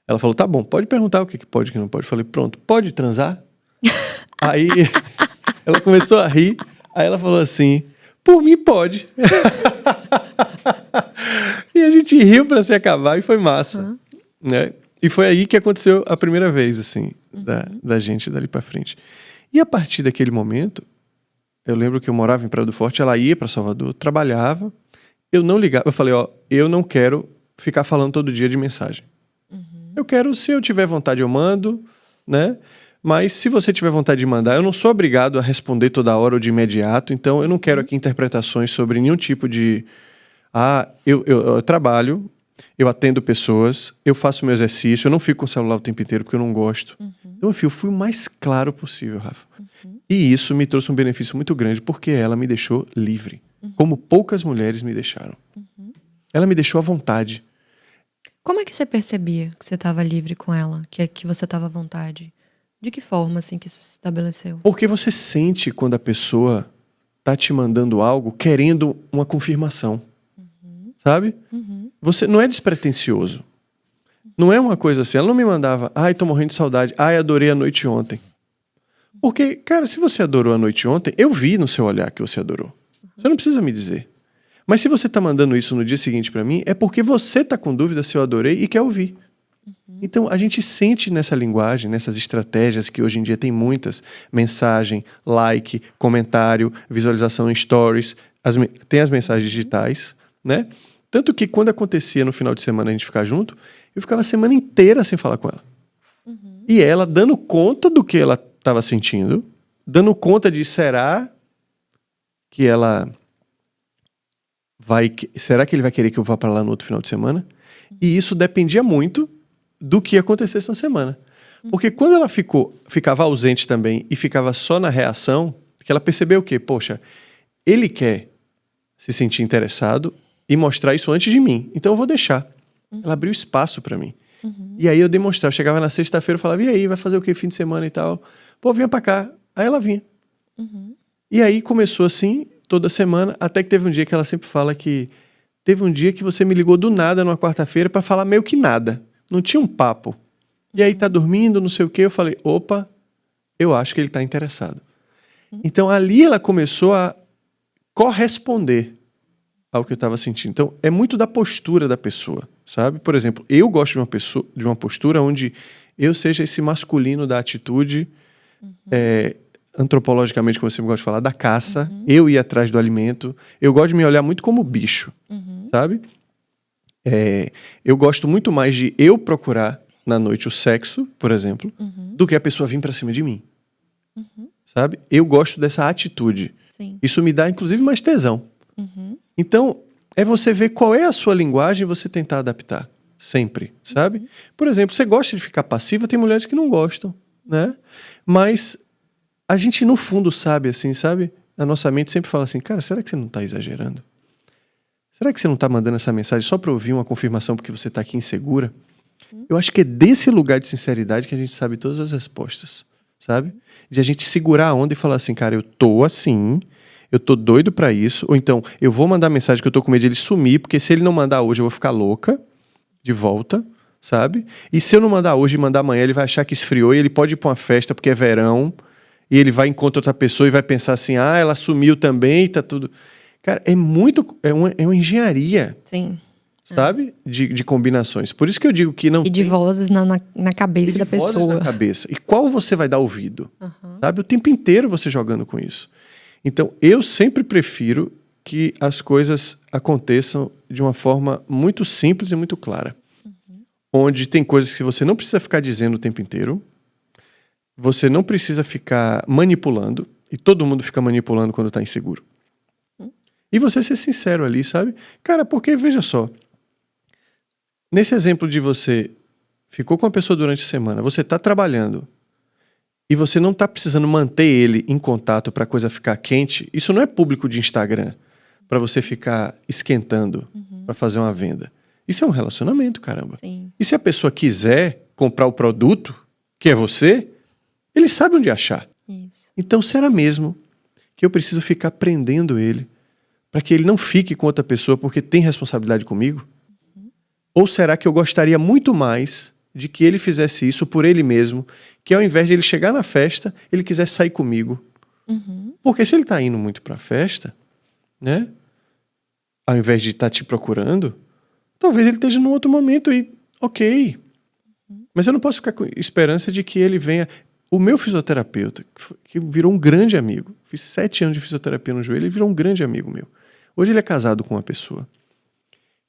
ela falou, tá bom, pode perguntar o que é que pode e o que não pode. Eu falei, pronto, pode transar? Aí ela começou a rir, aí ela falou assim, por mim pode. E a gente riu pra se acabar e foi massa, né? E foi aí que aconteceu a primeira vez, assim, da gente dali pra frente. E a partir daquele momento, eu lembro que eu morava em Praia do Forte, ela ia para Salvador, trabalhava, eu não ligava, eu falei, ó, eu não quero ficar falando todo dia de mensagem. Eu quero, se eu tiver vontade, eu mando, né? Mas se você tiver vontade de mandar, eu não sou obrigado a responder toda hora ou de imediato, então eu não quero aqui interpretações sobre nenhum tipo de... eu trabalho, eu atendo pessoas, eu faço meu exercício, eu não fico com o celular o tempo inteiro porque eu não gosto. Então, eu fui o mais claro possível, Rafa. E isso me trouxe um benefício muito grande, porque ela me deixou livre, como poucas mulheres me deixaram. Ela me deixou à vontade. Como é que você percebia que você estava livre com ela? Que você estava à vontade? De que forma, assim, que isso se estabeleceu? Porque você sente quando a pessoa tá te mandando algo querendo uma confirmação. Sabe? Você não é despretensioso. Não é uma coisa assim. Ela não me mandava, ai, tô morrendo de saudade. Ai, adorei a noite ontem. Porque, cara, se você adorou a noite ontem, eu vi no seu olhar que você adorou. Você não precisa me dizer. Mas se você tá mandando isso no dia seguinte pra mim, é porque você tá com dúvida se eu adorei e quer ouvir. Então, a gente sente nessa linguagem, nessas estratégias que hoje em dia tem muitas, mensagem, like, comentário, visualização em stories, tem as mensagens digitais, né? Tanto que quando acontecia no final de semana a gente ficar junto, eu ficava a semana inteira sem falar com ela. E ela dando conta do que ela estava sentindo, dando conta de será que ela vai... Será que ele vai querer que eu vá para lá no outro final de semana? E isso dependia muito do que acontecesse na semana. Porque quando ela ficava ausente também e ficava só na reação, que ela percebeu que, poxa, ele quer se sentir interessado e mostrar isso antes de mim. Então eu vou deixar. Ela abriu espaço pra mim. E aí eu demonstrava. Eu chegava na sexta-feira e falava, e aí, vai fazer o que fim de semana e tal? Pô, vinha pra cá. Aí ela vinha. E aí começou assim, toda semana, até que teve um dia que ela sempre fala que... Teve um dia que você me ligou do nada, numa quarta-feira, pra falar meio que nada. Não tinha um papo. E aí tá dormindo, não sei o quê. Eu falei, opa, eu acho que ele tá interessado. Então ali ela começou a corresponder ao que eu estava sentindo. Então, é muito da postura da pessoa, sabe? Por exemplo, eu gosto de uma postura onde eu seja esse masculino da atitude, antropologicamente, como você gosta de falar, da caça, eu ir atrás do alimento. Eu gosto de me olhar muito como bicho, sabe? Eu gosto muito mais de eu procurar na noite o sexo, por exemplo, do que a pessoa vir pra cima de mim. Sabe? Eu gosto dessa atitude. Sim. Isso me dá, inclusive, mais tesão. Então, é você ver qual é a sua linguagem e você tentar adaptar. Sempre, sabe? Por exemplo, você gosta de ficar passiva, tem mulheres que não gostam, né? Mas a gente, no fundo, sabe, assim, sabe? A nossa mente sempre fala assim, cara, será que você não tá exagerando? Será que você não tá mandando essa mensagem só pra ouvir uma confirmação porque você tá aqui insegura? Eu acho que é desse lugar de sinceridade que a gente sabe todas as respostas, sabe? De a gente segurar a onda e falar assim, cara, eu tô assim... Eu tô doido pra isso. Ou então, eu vou mandar mensagem que eu tô com medo de ele sumir, porque se ele não mandar hoje, eu vou ficar louca de volta, sabe? E se eu não mandar hoje e mandar amanhã, ele vai achar que esfriou e ele pode ir pra uma festa porque é verão e ele vai encontrar outra pessoa e vai pensar assim, ah, ela sumiu também, tá tudo... Cara, é uma engenharia. Sim. Sabe? De combinações. Por isso que eu digo que não E de vozes na cabeça da pessoa. Vozes na cabeça. E qual você vai dar ouvido? Sabe? O tempo inteiro você jogando com isso. Então, eu sempre prefiro que as coisas aconteçam de uma forma muito simples e muito clara. Onde tem coisas que você não precisa ficar dizendo o tempo inteiro. Você não precisa ficar manipulando. E todo mundo fica manipulando quando está inseguro. E você ser sincero ali, sabe? Cara, porque, veja só. Nesse exemplo de você ficou com uma pessoa durante a semana, você está trabalhando... e você não está precisando manter ele em contato para a coisa ficar quente, isso não é público de Instagram para você ficar esquentando para fazer uma venda. Isso é um relacionamento, caramba. Sim. E se a pessoa quiser comprar o produto, que é você, ele sabe onde achar. Isso. Então, será mesmo que eu preciso ficar prendendo ele para que ele não fique com outra pessoa porque tem responsabilidade comigo? Ou será que eu gostaria muito mais... de que ele fizesse isso por ele mesmo, que ao invés de ele chegar na festa, ele quisesse sair comigo. Porque se ele tá indo muito pra festa, né? Ao invés de estar te procurando, talvez ele esteja num outro momento e ok. Mas eu não posso ficar com esperança de que ele venha... O meu fisioterapeuta, que virou um grande amigo, fiz 7 anos de fisioterapia no joelho, ele virou um grande amigo meu. Hoje ele é casado com uma pessoa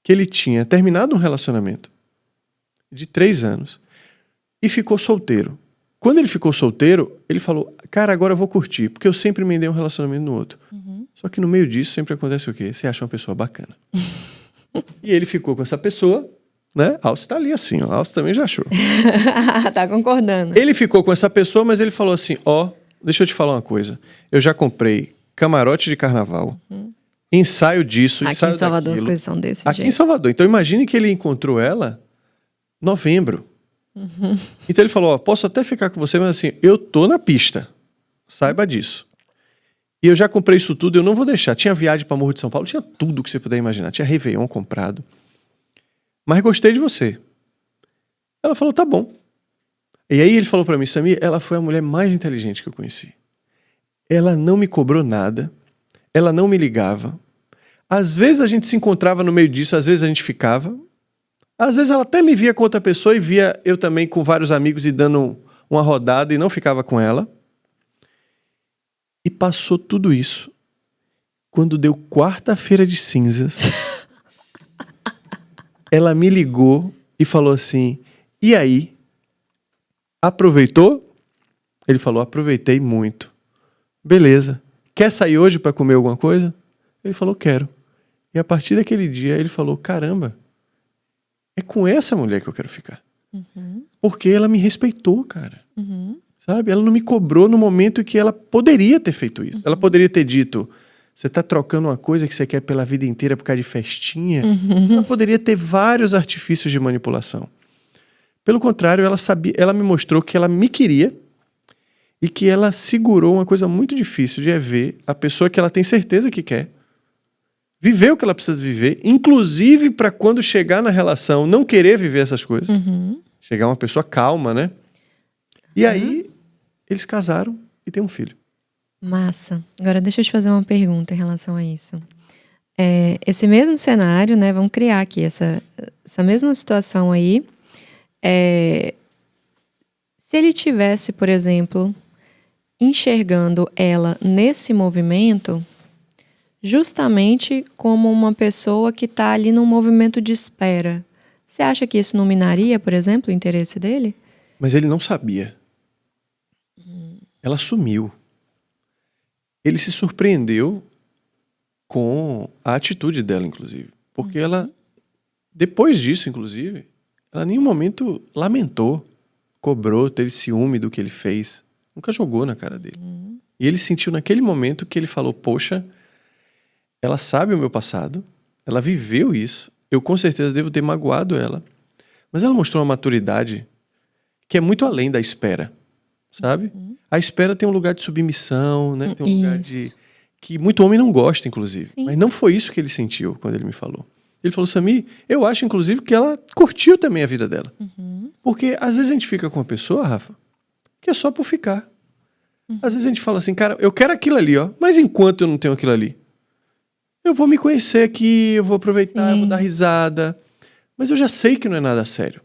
que ele tinha terminado um relacionamento de 3 anos e ficou solteiro. Quando ele ficou solteiro, ele falou, cara, agora eu vou curtir, porque eu sempre emendei um relacionamento no outro. Só que no meio disso sempre acontece o quê? Você acha uma pessoa bacana. E ele ficou com essa pessoa, né? Alce tá ali assim, ó. Alce também já achou. Tá concordando. Ele ficou com essa pessoa, mas ele falou assim, deixa eu te falar uma coisa. Eu já comprei camarote de carnaval, ensaio disso, aqui ensaio em Salvador daquilo. as coisas são desse Aqui jeito. em Salvador. Então imagine que ele encontrou ela em novembro. Então ele falou, posso até ficar com você, mas assim, eu tô na pista. Saiba disso. E eu já comprei isso tudo, eu não vou deixar. Tinha viagem para Morro de São Paulo, tinha tudo que você puder imaginar. Tinha Réveillon comprado. Mas gostei de você. Ela falou, tá bom. E aí ele falou para mim, Samir, ela foi a mulher mais inteligente que eu conheci. Ela não me cobrou nada. Ela não me ligava. Às vezes a gente se encontrava no meio disso, às vezes a gente ficava. Às vezes ela até me via com outra pessoa e via eu também com vários amigos e dando uma rodada e não ficava com ela. E passou tudo isso. Quando deu quarta-feira de cinzas, ela me ligou e falou assim, e aí? Aproveitou? Ele falou, aproveitei muito. Beleza. Quer sair hoje para comer alguma coisa? Ele falou, quero. E a partir daquele dia ele falou, caramba, é com essa mulher que eu quero ficar. Porque ela me respeitou, cara. Sabe? Ela não me cobrou no momento que ela poderia ter feito isso. Ela poderia ter dito, você tá trocando uma coisa que você quer pela vida inteira por causa de festinha. Ela poderia ter vários artifícios de manipulação. Pelo contrário, ela me mostrou que ela me queria e que ela segurou uma coisa muito difícil de ver a pessoa que ela tem certeza que quer viver o que ela precisa viver, inclusive para quando chegar na relação não querer viver essas coisas. Chegar uma pessoa calma, né? E aí, eles casaram e têm um filho. Massa. Agora deixa eu te fazer uma pergunta em relação a isso. Esse mesmo cenário, né? Vamos criar aqui essa mesma situação aí. Se ele tivesse, por exemplo, enxergando ela nesse movimento, justamente como uma pessoa que está ali num movimento de espera, você acha que isso não minaria, por exemplo, o interesse dele? Mas ele não sabia. Ela sumiu. Ele se surpreendeu com a atitude dela, inclusive. Porque ela, depois disso, inclusive, ela em nenhum momento lamentou, cobrou, teve ciúme do que ele fez. Nunca jogou na cara dele. E ele sentiu naquele momento que ele falou, poxa, ela sabe o meu passado, ela viveu isso, eu com certeza devo ter magoado ela. Mas ela mostrou uma maturidade que é muito além da espera, sabe? A espera tem um lugar de submissão, né? Tem um lugar de... que muito homem não gosta, inclusive. Sim. Mas não foi isso que ele sentiu quando ele me falou. Ele falou, Samir, eu acho, inclusive, que ela curtiu também a vida dela. Porque às vezes a gente fica com uma pessoa, Rafa, que é só por ficar. Às vezes a gente fala assim, cara, eu quero aquilo ali, ó. Mas enquanto eu não tenho aquilo ali, eu vou me conhecer aqui, eu vou aproveitar, eu vou dar risada. Mas eu já sei que não é nada sério.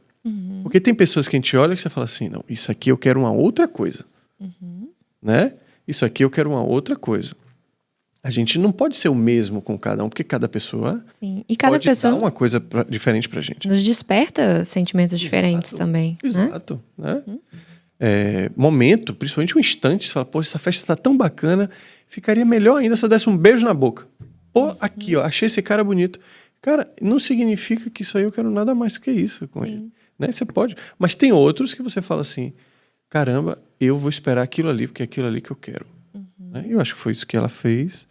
Porque tem pessoas que a gente olha e você fala assim, não, isso aqui eu quero uma outra coisa. Né? Isso aqui eu quero uma outra coisa. A gente não pode ser o mesmo com cada um, porque cada pessoa e cada pode pessoa dar uma coisa diferente pra gente. Nos desperta sentimentos diferentes também. Exato. Né? Momento, principalmente um instante, você fala, pô, essa festa tá tão bacana, ficaria melhor ainda se eu desse um beijo na boca. Pô, aqui, ó, achei esse cara bonito. Cara, não significa que isso aí eu quero nada mais do que isso com ele. Né? Você pode. Mas tem outros que você fala assim, caramba, eu vou esperar aquilo ali, porque é aquilo ali que eu quero. Né? Eu acho que foi isso que ela fez.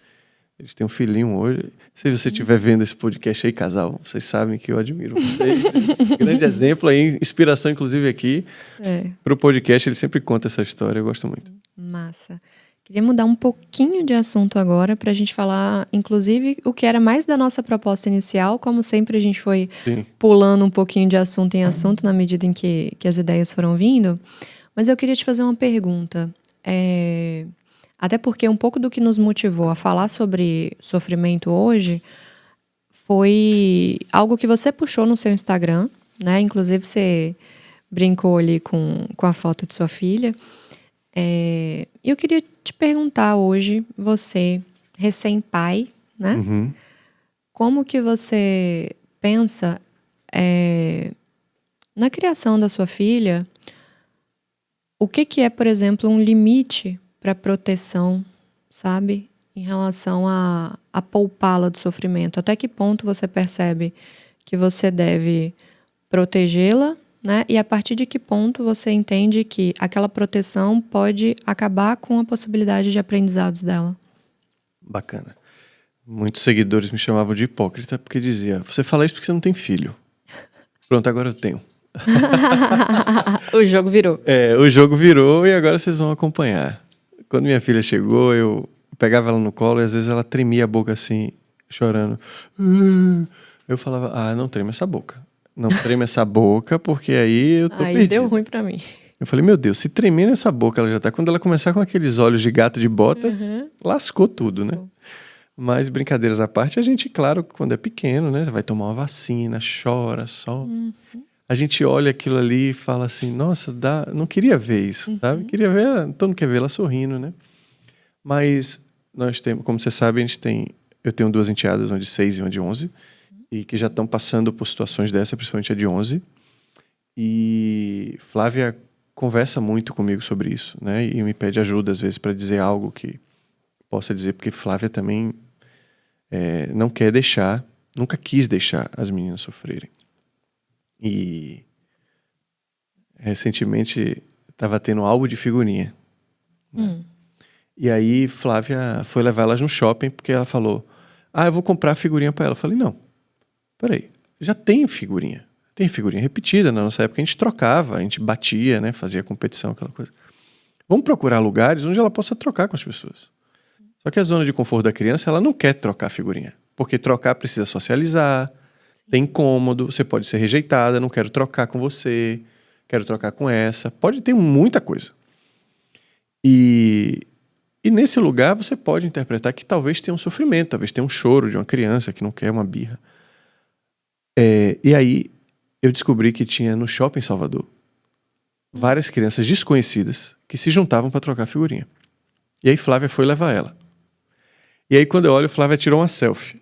Eles têm um filhinho hoje. Se você estiver vendo esse podcast aí, casal, vocês sabem que eu admiro vocês. Grande exemplo aí, inspiração inclusive aqui. Para o podcast, ele sempre conta essa história, eu gosto muito. Massa. Queria mudar um pouquinho de assunto agora para a gente falar, inclusive, o que era mais da nossa proposta inicial. Como sempre, a gente foi pulando um pouquinho de assunto em assunto na medida em que as ideias foram vindo. Mas eu queria te fazer uma pergunta. Até porque um pouco do que nos motivou a falar sobre sofrimento hoje foi algo que você puxou no seu Instagram, né? Inclusive, você brincou ali com a foto de sua filha. Eu queria te perguntar hoje, você, recém-pai, né? Como que você pensa na criação da sua filha? O que é, por exemplo, um limite para proteção, sabe? Em relação a poupá-la do sofrimento. Até que ponto você percebe que você deve protegê-la, né? E a partir de que ponto você entende que aquela proteção pode acabar com a possibilidade de aprendizados dela? Bacana. Muitos seguidores me chamavam de hipócrita porque dizia, você fala isso porque você não tem filho. Pronto, agora eu tenho. O jogo virou. O jogo virou e agora vocês vão acompanhar. Quando minha filha chegou, eu pegava ela no colo e às vezes ela tremia a boca assim, chorando. Eu falava, não treme essa boca. Não treme essa boca, porque aí eu tô perdido. Aí deu ruim pra mim. Eu falei, meu Deus, se tremer nessa boca ela já tá. Quando ela começar com aqueles olhos de gato de botas, lascou tudo, né? Mas brincadeiras à parte, a gente, claro, quando é pequeno, né? Você vai tomar uma vacina, chora, só. A gente olha aquilo ali e fala assim, nossa, não queria ver isso, sabe? Queria ver, todo mundo quer ver ela sorrindo, né? Mas nós temos, como você sabe, eu tenho 2 enteadas, uma de 6 e uma de 11, e que já estão passando por situações dessa, principalmente a de 11. E Flávia conversa muito comigo sobre isso, né? E me pede ajuda às vezes para dizer algo que possa dizer, porque Flávia também não quer deixar, nunca quis deixar as meninas sofrerem. E recentemente estava tendo álbum de figurinha. E aí Flávia foi levar elas no shopping porque ela falou, eu vou comprar figurinha para ela. Eu falei, não, peraí, já tem figurinha. Tem figurinha repetida, na nossa época a gente trocava, a gente batia, né, fazia competição, aquela coisa. Vamos procurar lugares onde ela possa trocar com as pessoas. Só que a zona de conforto da criança, ela não quer trocar figurinha. Porque trocar precisa socializar, tem incômodo, você pode ser rejeitada, não quero trocar com você, quero trocar com essa. Pode ter muita coisa. E nesse lugar você pode interpretar que talvez tenha um sofrimento, talvez tenha um choro de uma criança que não quer uma birra. E aí eu descobri que tinha no shopping Salvador várias crianças desconhecidas que se juntavam para trocar figurinha. E aí Flávia foi levar ela. E aí quando eu olho, Flávia tirou uma selfie.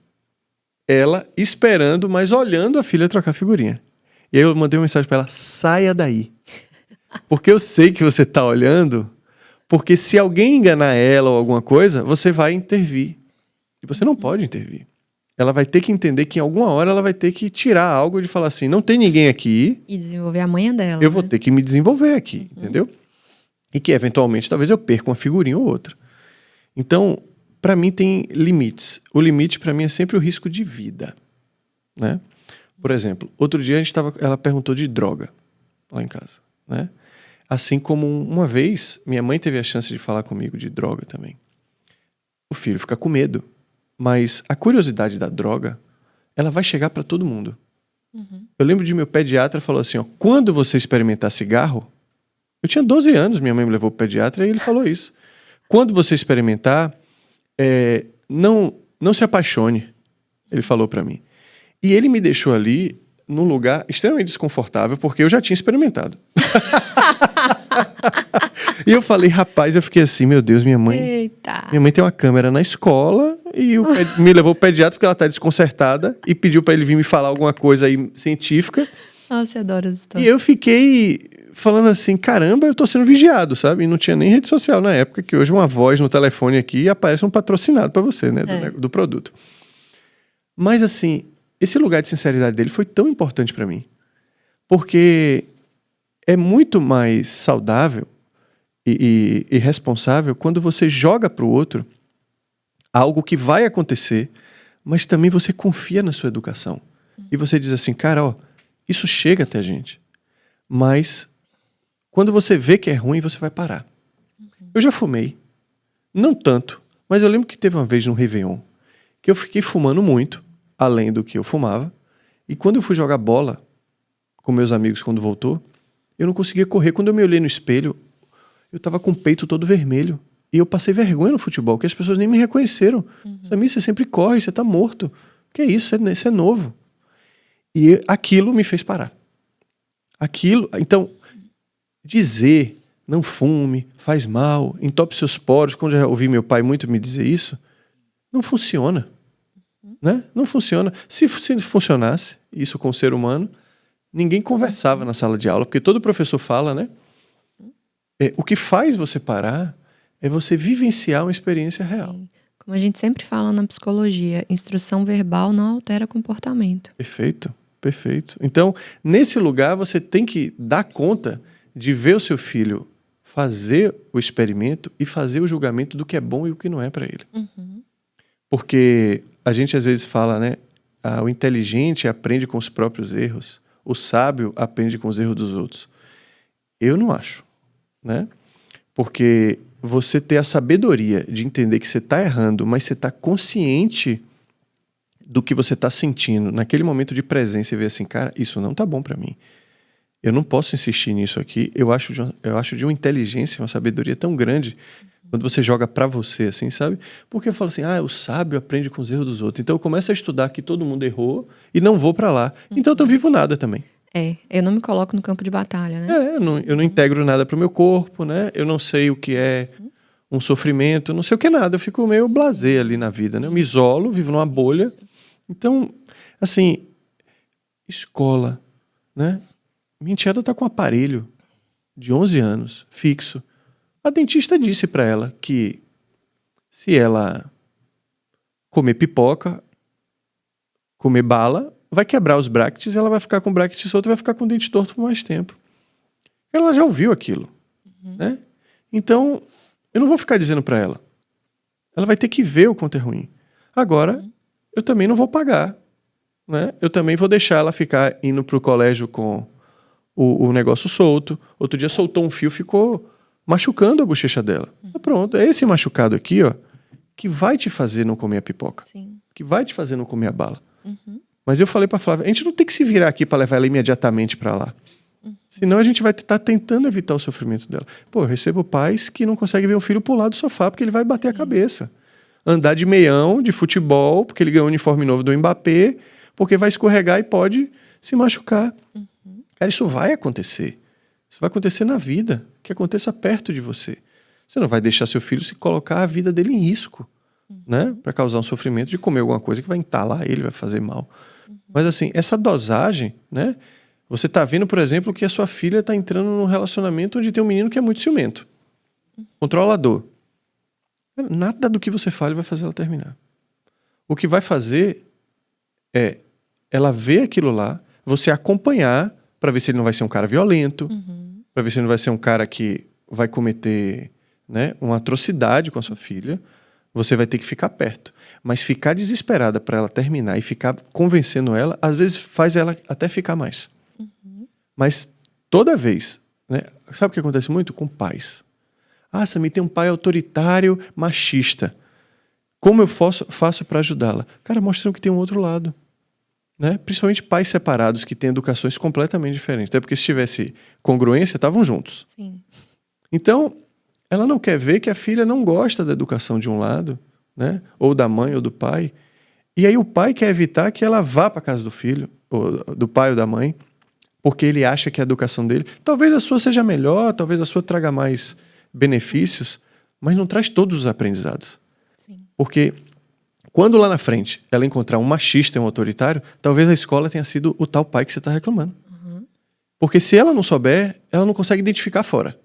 Ela esperando, mas olhando a filha trocar figurinha. E aí eu mandei uma mensagem para ela, saia daí. Porque eu sei que você tá olhando, porque se alguém enganar ela ou alguma coisa, você vai intervir. E você não pode intervir. Ela vai ter que entender que em alguma hora ela vai ter que tirar algo de falar assim, não tem ninguém aqui. E desenvolver a manha dela. Eu vou ter que me desenvolver aqui, entendeu? E que eventualmente talvez eu perca uma figurinha ou outra. Então, para mim tem limites. O limite para mim é sempre o risco de vida, né? Por exemplo, outro dia ela perguntou de droga lá em casa, né? Assim como uma vez minha mãe teve a chance de falar comigo de droga também. O filho fica com medo, mas a curiosidade da droga, ela vai chegar para todo mundo. Eu lembro de meu pediatra falou assim, quando você experimentar cigarro, eu tinha 12 anos, minha mãe me levou pro pediatra e ele falou isso. Quando você experimentar, não se apaixone, ele falou para mim. E ele me deixou ali num lugar extremamente desconfortável, porque eu já tinha experimentado. E eu falei, rapaz, eu fiquei assim, meu Deus, minha mãe tem uma câmera na escola e me levou pro pediatra porque ela tá desconcertada e pediu para ele vir me falar alguma coisa aí científica. Nossa, eu adoro essa história. E eu fiquei falando assim, caramba, eu tô sendo vigiado, sabe? E não tinha nem rede social na época, que hoje uma voz no telefone aqui aparece um patrocinado para você, né? Do produto. Mas assim, esse lugar de sinceridade dele foi tão importante para mim. Porque é muito mais saudável e responsável quando você joga para o outro algo que vai acontecer, mas também você confia na sua educação. E você diz assim, cara, isso chega até a gente. Mas quando você vê que é ruim, você vai parar. Eu já fumei. Não tanto, mas eu lembro que teve uma vez no Réveillon que eu fiquei fumando muito, além do que eu fumava. E quando eu fui jogar bola com meus amigos quando voltou, eu não conseguia correr. Quando eu me olhei no espelho, eu tava com o peito todo vermelho. E eu passei vergonha no futebol, que as pessoas nem me reconheceram. Samir, você sempre corre, você tá morto. Que é isso? Você é novo. E aquilo me fez parar. Então, dizer não fume, faz mal, entope seus poros. Quando eu já ouvi meu pai muito me dizer isso, não funciona. Né? Não funciona. Se funcionasse isso com o ser humano, ninguém conversava na sala de aula, porque todo professor fala, né? O que faz você parar é você vivenciar uma experiência real. Como a gente sempre fala na psicologia, instrução verbal não altera comportamento. Perfeito, perfeito. Então, nesse lugar, você tem que dar conta de ver o seu filho fazer o experimento e fazer o julgamento do que é bom e o que não é para ele. Porque a gente às vezes fala, né? O inteligente aprende com os próprios erros, o sábio aprende com os erros dos outros. Eu não acho, né? Porque você ter a sabedoria de entender que você está errando, mas você está consciente do que você está sentindo naquele momento de presença e ver assim, cara, isso não tá bom para mim. Eu não posso insistir nisso aqui. Eu acho de uma inteligência, uma sabedoria tão grande quando você joga para você, assim, sabe? Porque eu falo assim, o sábio aprende com os erros dos outros. Então eu começo a estudar que todo mundo errou e não vou para lá. Então eu não vivo nada também. Eu não me coloco no campo de batalha, né? Eu não integro nada pro meu corpo, né? Eu não sei o que é um sofrimento, não sei o que é nada. Eu fico meio blasé ali na vida, né? Eu me isolo, vivo numa bolha. Então, assim, escola, né? Minha enteada tá com um aparelho de 11 anos, fixo. A dentista disse para ela que se ela comer pipoca, comer bala, vai quebrar os brackets e ela vai ficar com o bracket solto e vai ficar com o dente torto por mais tempo. Ela já ouviu aquilo, né? Então, eu não vou ficar dizendo para ela. Ela vai ter que ver o quanto é ruim. Agora, eu também não vou pagar, né? Eu também vou deixar ela ficar indo pro colégio com o negócio solto. Outro dia soltou um fio, ficou machucando a bochecha dela. Pronto, é esse machucado aqui, ó, que vai te fazer não comer a pipoca. Sim. Que vai te fazer não comer a bala. Mas eu falei pra Flávia, a gente não tem que se virar aqui pra levar ela imediatamente pra lá. Senão a gente vai estar tentando evitar o sofrimento dela. Pô, eu recebo pais que não conseguem ver o filho pular do sofá porque ele vai bater a cabeça. Andar de meião, de futebol, porque ele ganhou um uniforme novo do Mbappé, porque vai escorregar e pode se machucar. Cara, isso vai acontecer. Isso vai acontecer na vida, que aconteça perto de você. Você não vai deixar seu filho se colocar a vida dele em risco, né? Para causar um sofrimento de comer alguma coisa que vai entalar ele, vai fazer mal. Mas assim, essa dosagem, né? Você tá vendo, por exemplo, que a sua filha tá entrando num relacionamento onde tem um menino que é muito ciumento. Controlador. Nada do que você fale vai fazer ela terminar. O que vai fazer é ela ver aquilo lá, você acompanhar para ver se ele não vai ser um cara violento, para ver se ele não vai ser um cara que vai cometer, né, uma atrocidade com a sua filha. Você vai ter que ficar perto. Mas ficar desesperada para ela terminar e ficar convencendo ela, às vezes faz ela até ficar mais. Mas toda vez, né, sabe o que acontece muito? Com pais. Samir, tem um pai autoritário, machista. Como eu faço para ajudá-la? Cara, mostrando que tem um outro lado. Né? Principalmente pais separados que têm educações completamente diferentes. Até porque se tivesse congruência, estavam juntos. Sim. Então, ela não quer ver que a filha não gosta da educação de um lado, né? Ou da mãe ou do pai. E aí o pai quer evitar que ela vá para casa do filho, ou do pai ou da mãe, porque ele acha que a educação dele... Talvez a sua seja melhor, talvez a sua traga mais benefícios, mas não traz todos os aprendizados. Sim. Porque quando lá na frente ela encontrar um machista e um autoritário, talvez a escola tenha sido o tal pai que você está reclamando. Porque se ela não souber, ela não consegue identificar fora.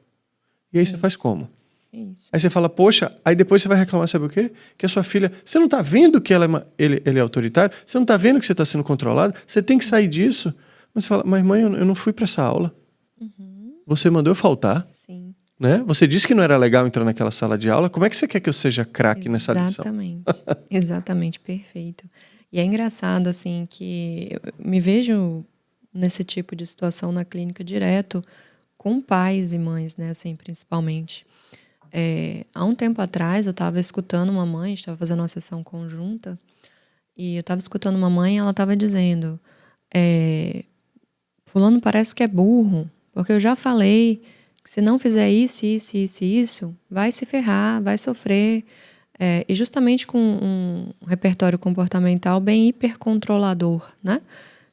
E aí você faz como? Isso. Aí você fala, poxa, aí depois você vai reclamar, sabe o quê? Que a sua filha... Você não está vendo que ele é autoritário? Você não está vendo que você está sendo controlado? Você tem que sair disso. Mas você fala, mas mãe, eu não fui para essa aula. Você mandou eu faltar. Sim. Né? Você disse que não era legal entrar naquela sala de aula. Como é que você quer que eu seja craque nessa lição? Exatamente. Exatamente, perfeito. E é engraçado, assim, que eu me vejo nesse tipo de situação na clínica direto com pais e mães, né, assim, principalmente. Há um tempo atrás, eu estava escutando uma mãe, estava fazendo uma sessão conjunta, e eu estava escutando uma mãe e ela estava dizendo, fulano parece que é burro, porque eu já falei que se não fizer isso, vai se ferrar, vai sofrer. E justamente com um repertório comportamental bem hipercontrolador, né?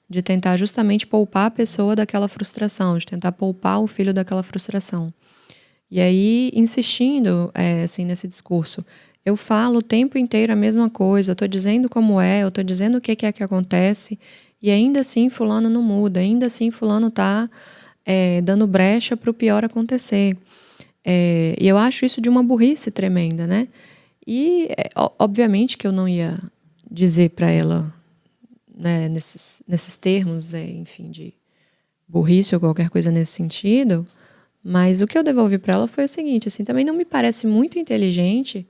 De tentar justamente poupar a pessoa daquela frustração, de tentar poupar o filho daquela frustração. E aí, insistindo assim, nesse discurso, eu falo o tempo inteiro a mesma coisa, eu tô dizendo como eu tô dizendo o que é que acontece, e ainda assim fulano não muda, ainda assim fulano tá dando brecha para o pior acontecer. E eu acho isso de uma burrice tremenda, né? E obviamente que eu não ia dizer para ela, né, nesses termos, enfim, de burrice ou qualquer coisa nesse sentido, mas o que eu devolvi para ela foi o seguinte, assim, também não me parece muito inteligente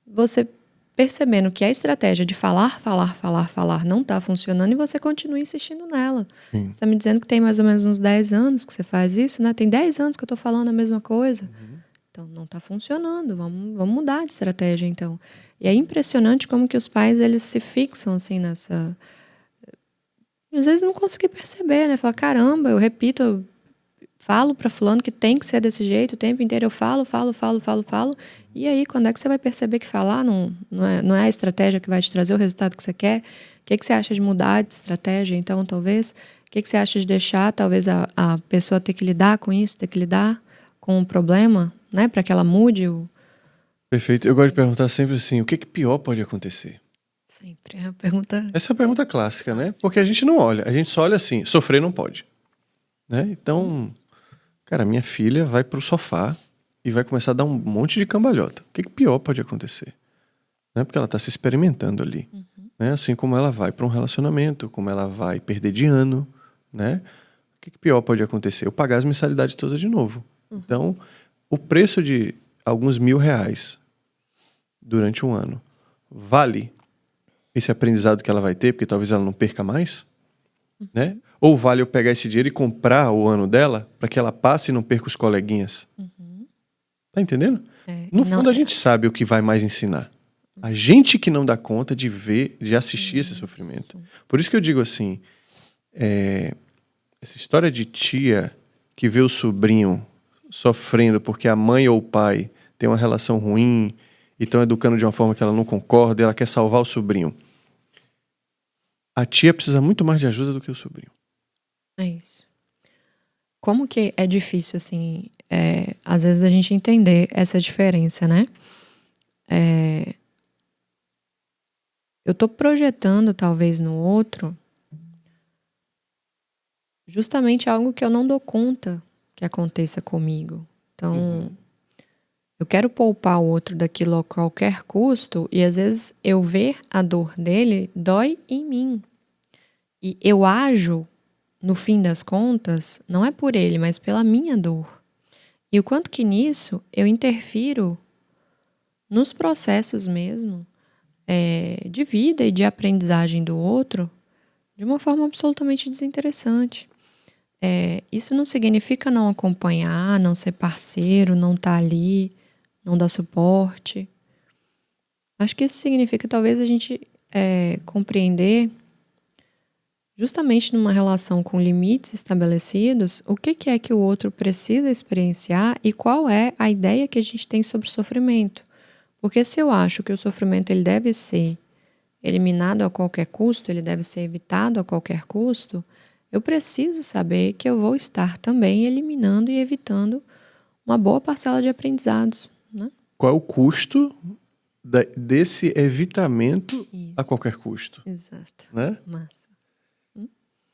você percebendo que a estratégia de falar não está funcionando e você continua insistindo nela. Sim. Você está me dizendo que tem mais ou menos uns 10 anos que você faz isso, né? Tem 10 anos que eu estou falando a mesma coisa. Então, não está funcionando. Vamos mudar de estratégia, então. E é impressionante como que os pais, eles se fixam, assim, nessa... Às vezes não consegui perceber, né? Falar, caramba, eu repito, eu falo para fulano que tem que ser desse jeito, o tempo inteiro eu falo. E aí, quando é que você vai perceber que falar não é a estratégia que vai te trazer o resultado que você quer? O que você acha de mudar de estratégia, então, talvez? O que você acha de deixar, talvez, a pessoa ter que lidar com isso, ter que lidar com o problema, né? Para que ela mude o... Perfeito. Eu gosto de perguntar sempre assim, o que pior pode acontecer? Sempre. É a pergunta... Essa é a pergunta clássica, né? Porque a gente não olha, a gente só olha assim, sofrer não pode. Né? Então, cara, minha filha vai pro sofá e vai começar a dar um monte de cambalhota. O que pior pode acontecer? Né? Porque ela tá se experimentando ali. Né? Assim como ela vai para um relacionamento, como ela vai perder de ano, né? O que pior pode acontecer? Eu pagar as mensalidades todas de novo. Então, o preço de alguns R$ 1.000 durante um ano vale esse aprendizado que ela vai ter, porque talvez ela não perca mais, né? Ou vale eu pegar esse dinheiro e comprar o ano dela para que ela passe e não perca os coleguinhas? Tá entendendo? No fundo, a gente sabe o que vai mais ensinar. A gente que não dá conta de ver, de assistir esse sofrimento. Por isso que eu digo assim, essa história de tia que vê o sobrinho sofrendo porque a mãe ou o pai tem uma relação ruim e estão educando de uma forma que ela não concorda e ela quer salvar o sobrinho. A tia precisa muito mais de ajuda do que o sobrinho. É isso. Como que é difícil, assim, às vezes a gente entender essa diferença, né? Eu tô projetando, talvez, no outro, justamente algo que eu não dou conta que aconteça comigo. Então, eu quero poupar o outro daquilo a qualquer custo e, às vezes, eu ver a dor dele dói em mim. E eu ajo, no fim das contas, não é por ele, mas pela minha dor. E o quanto que nisso eu interfiro nos processos mesmo de vida e de aprendizagem do outro de uma forma absolutamente desinteressante. Isso não significa não acompanhar, não ser parceiro, não estar ali, não dar suporte. Acho que isso significa talvez a gente compreender, justamente numa relação com limites estabelecidos, o que é que o outro precisa experienciar e qual é a ideia que a gente tem sobre o sofrimento. Porque se eu acho que o sofrimento ele deve ser eliminado a qualquer custo, ele deve ser evitado a qualquer custo, eu preciso saber que eu vou estar também eliminando e evitando uma boa parcela de aprendizados, né? Qual é o custo desse evitamento a qualquer custo? Exato. Né? Massa.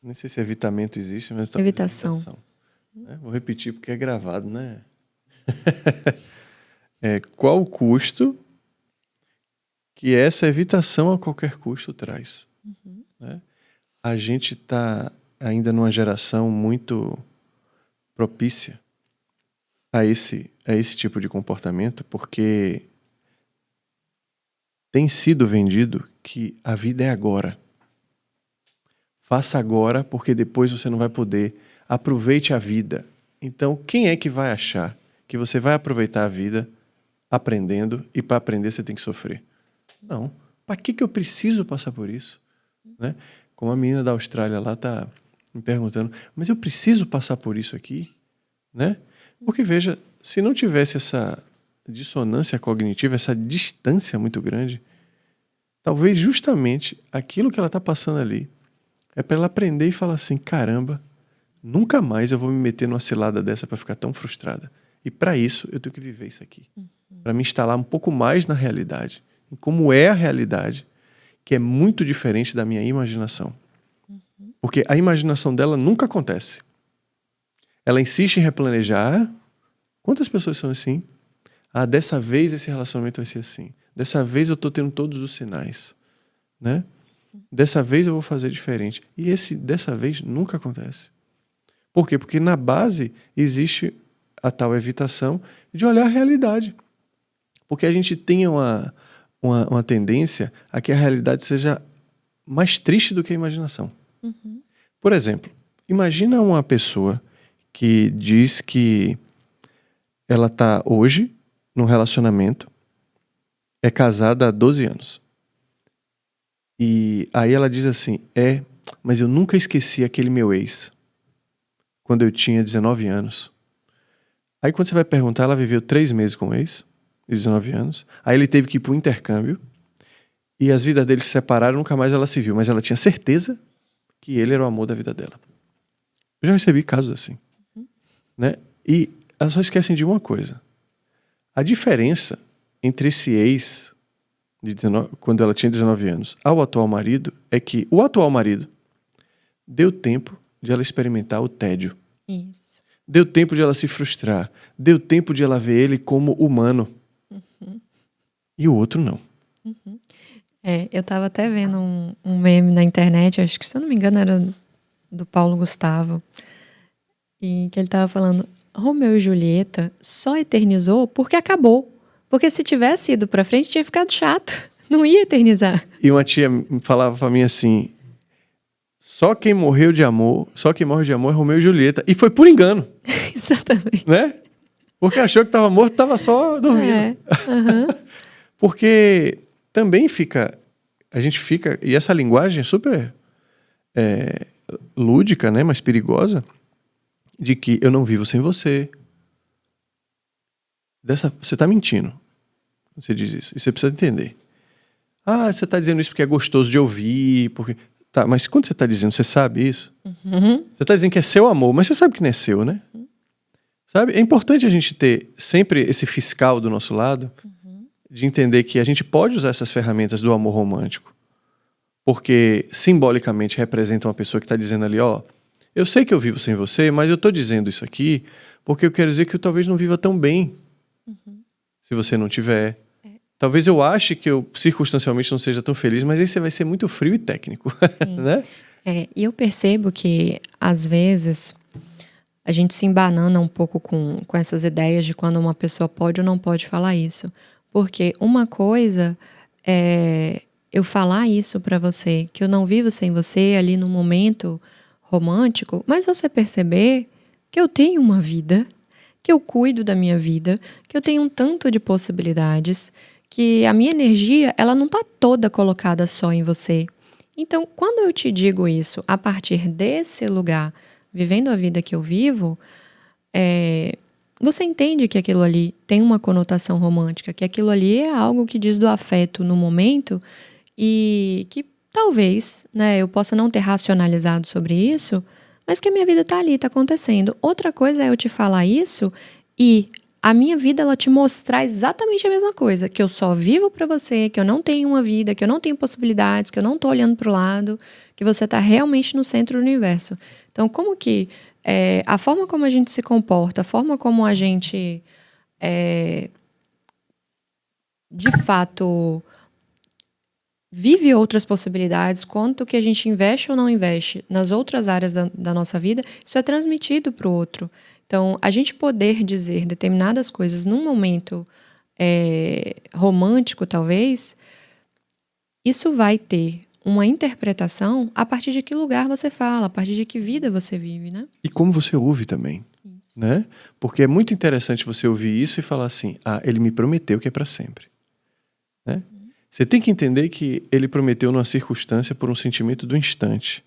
Nem sei se evitamento existe, mas talvez Evitação. Né? Vou repetir porque é gravado, né? Qual o custo que essa evitação a qualquer custo traz? Né? A gente está ainda numa geração muito propícia a esse tipo de comportamento, porque tem sido vendido que a vida é agora. Faça agora, porque depois você não vai poder. Aproveite a vida. Então, quem é que vai achar que você vai aproveitar a vida aprendendo e para aprender você tem que sofrer? Não. Para que eu preciso passar por isso? Né? Como a menina da Austrália lá está me perguntando, mas eu preciso passar por isso aqui? Né? Porque, veja, se não tivesse essa dissonância cognitiva, essa distância muito grande, talvez justamente aquilo que ela está passando ali é para ela aprender e falar assim, caramba, nunca mais eu vou me meter numa cilada dessa para ficar tão frustrada. E para isso, eu tenho que viver isso aqui. Para me instalar um pouco mais na realidade. Em como é a realidade, que é muito diferente da minha imaginação. Porque a imaginação dela nunca acontece. Ela insiste em replanejar. Quantas pessoas são assim? Dessa vez esse relacionamento vai ser assim. Dessa vez eu estou tendo todos os sinais. Né? Dessa vez eu vou fazer diferente. E esse dessa vez nunca acontece. Por quê? Porque na base existe a tal evitação de olhar a realidade. Porque a gente tem uma tendência a que a realidade seja mais triste do que a imaginação. Por exemplo, imagina uma pessoa que diz que ela está hoje num relacionamento, é casada há 12 anos. E aí ela diz assim, mas eu nunca esqueci aquele meu ex, quando eu tinha 19 anos. Aí quando você vai perguntar, ela viveu 3 meses com o ex, de 19 anos. Aí ele teve que ir para o intercâmbio, e as vidas deles se separaram, nunca mais ela se viu. Mas ela tinha certeza que ele era o amor da vida dela. Eu já recebi casos assim. Né? E elas só esquecem de uma coisa. A diferença entre esse ex, quando ela tinha 19 anos, ao atual marido, é que o atual marido deu tempo de ela experimentar o tédio. Isso. Deu tempo de ela se frustrar. Deu tempo de ela ver ele como humano. E o outro não. Eu estava até vendo um meme na internet, acho que, se eu não me engano, era do Paulo Gustavo, e que ele estava falando, Romeu e Julieta só eternizou porque acabou. Porque se tivesse ido pra frente, tinha ficado chato. Não ia eternizar. E uma tia falava pra mim assim, só quem morre de amor é Romeu e Julieta. E foi por engano. Exatamente. Né? Porque achou que estava morto, estava só dormindo. Porque também a gente fica, e essa linguagem é super lúdica, né, mas perigosa, de que eu não vivo sem você. Você está mentindo. Você diz isso. E você precisa entender. Você está dizendo isso porque é gostoso de ouvir, porque... Tá, mas quando você está dizendo, você sabe isso? Você está dizendo que é seu amor, mas você sabe que não é seu, né? Sabe? É importante a gente ter sempre esse fiscal do nosso lado, de entender que a gente pode usar essas ferramentas do amor romântico, porque simbolicamente representa uma pessoa que está dizendo ali, eu sei que eu vivo sem você, mas eu estou dizendo isso aqui porque eu quero dizer que eu talvez não viva tão bem se você não tiver. Talvez eu ache que eu circunstancialmente não seja tão feliz, mas aí você vai ser muito frio e técnico. Né? E eu percebo que, às vezes, a gente se embanana um pouco com essas ideias de quando uma pessoa pode ou não pode falar isso. Porque uma coisa é eu falar isso pra você, que eu não vivo sem você ali no momento romântico, mas você perceber que eu tenho uma vida, que eu cuido da minha vida, que eu tenho um tanto de possibilidades, que a minha energia, ela não está toda colocada só em você. Então, quando eu te digo isso, a partir desse lugar, vivendo a vida que eu vivo, você entende que aquilo ali tem uma conotação romântica, que aquilo ali é algo que diz do afeto no momento e que talvez, né, eu possa não ter racionalizado sobre isso, mas que a minha vida está ali, está acontecendo. Outra coisa é eu te falar isso e a minha vida, ela te mostrar exatamente a mesma coisa, que eu só vivo pra você, que eu não tenho uma vida, que eu não tenho possibilidades, que eu não tô olhando pro lado, que você tá realmente no centro do universo. Então, como que a forma como a gente se comporta, a forma como a gente, de fato, vive outras possibilidades, quanto que a gente investe ou não investe nas outras áreas da nossa vida, isso é transmitido pro outro. Então, a gente poder dizer determinadas coisas num momento romântico, talvez, isso vai ter uma interpretação a partir de que lugar você fala, a partir de que vida você vive, né? E como você ouve também, né? Porque é muito interessante você ouvir isso e falar assim, ele me prometeu que é para sempre. Né? Você tem que entender que ele prometeu numa circunstância por um sentimento do instante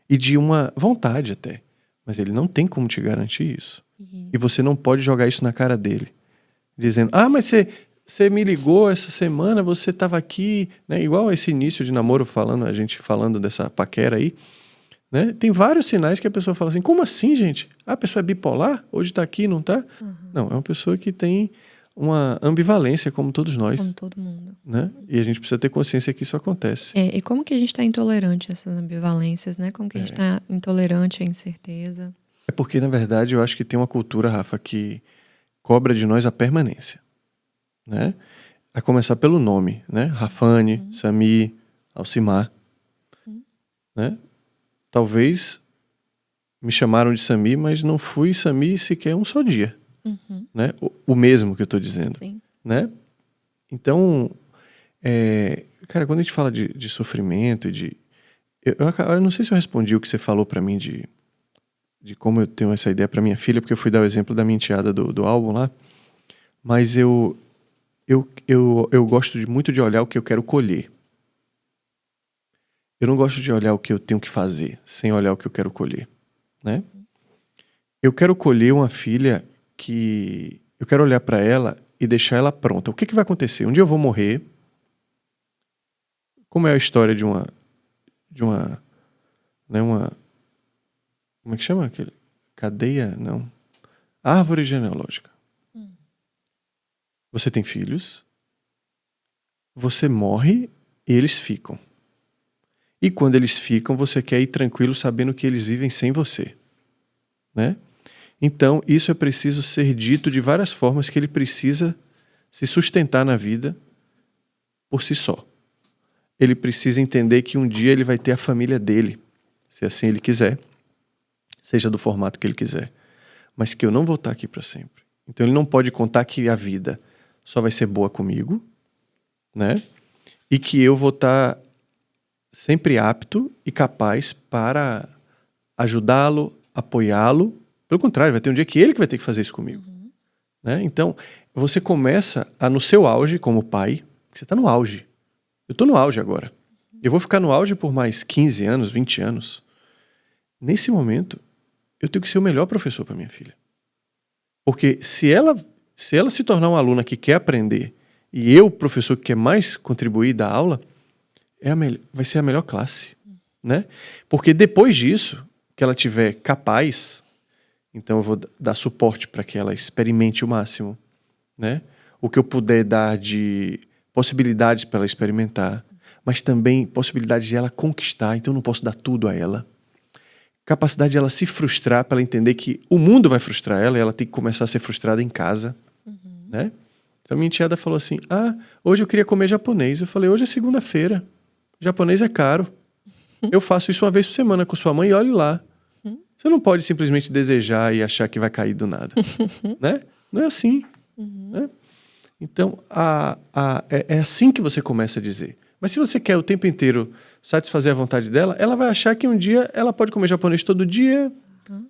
e de uma vontade até. Mas ele não tem como te garantir isso. E você não pode jogar isso na cara dele. Dizendo, mas você me ligou essa semana, você estava aqui, né? Igual esse início de namoro a gente falando dessa paquera aí. Né? Tem vários sinais que a pessoa fala assim, como assim, gente? A pessoa é bipolar? Hoje está aqui, não está? Não, é uma pessoa que tem uma ambivalência, como todos nós. Como todo mundo. Né? E a gente precisa ter consciência que isso acontece. E como que a gente está intolerante a essas ambivalências, né? Como que a gente está intolerante à incerteza? É porque, na verdade, eu acho que tem uma cultura, Rafa, que cobra de nós a permanência. Né? A começar pelo nome, né? Rafane, Sami, Alcimar. Né? Talvez me chamaram de Sami, mas não fui Sami sequer um só dia. Né? O mesmo que eu estou dizendo. Sim. Né? Então, cara, quando a gente fala de sofrimento, eu não sei se eu respondi o que você falou para mim de como eu tenho essa ideia para minha filha, porque eu fui dar o exemplo da minha enteada do álbum lá, mas eu gosto muito de olhar o que eu quero colher. Eu não gosto de olhar o que eu tenho que fazer, sem olhar o que eu quero colher, né? Eu quero colher uma filha que... Eu quero olhar para ela e deixar ela pronta. O que vai acontecer? Um dia eu vou morrer. Como é a história de uma... Né, como é que chama aquele? Cadeia? Não. Árvore genealógica. Você tem filhos, você morre e eles ficam. E quando eles ficam, você quer ir tranquilo sabendo que eles vivem sem você. Né? Então, isso é preciso ser dito de várias formas, que ele precisa se sustentar na vida por si só. Ele precisa entender que um dia ele vai ter a família dele, se assim ele quiser, seja do formato que ele quiser. Mas que eu não vou estar aqui para sempre. Então ele não pode contar que a vida só vai ser boa comigo, né? E que eu vou estar sempre apto e capaz para ajudá-lo, apoiá-lo. Pelo contrário, vai ter um dia que ele que vai ter que fazer isso comigo. Né? Então, você começa no seu auge como pai, você está no auge. Eu estou no auge agora. Eu vou ficar no auge por mais 15 anos, 20 anos. Nesse momento, eu tenho que ser o melhor professor para minha filha. Porque se ela se tornar uma aluna que quer aprender e eu, professor, que quer mais contribuir da aula, vai ser a melhor classe. Né? Porque depois disso, que ela tiver capaz, então eu vou dar suporte para que ela experimente o máximo. Né? O que eu puder dar de possibilidades para ela experimentar, mas também possibilidade de ela conquistar, então eu não posso dar tudo a ela. Capacidade de ela se frustrar, para ela entender que o mundo vai frustrar ela e ela tem que começar a ser frustrada em casa. Né? Então minha enteada falou assim, hoje eu queria comer japonês. Eu falei, hoje é segunda-feira, japonês é caro. Eu faço isso uma vez por semana com sua mãe e olhe lá. Você não pode simplesmente desejar e achar que vai cair do nada. Né? Não é assim. Né? Então, é assim que você começa a dizer. Mas se você quer o tempo inteiro satisfazer a vontade dela, ela vai achar que um dia ela pode comer japonês todo dia,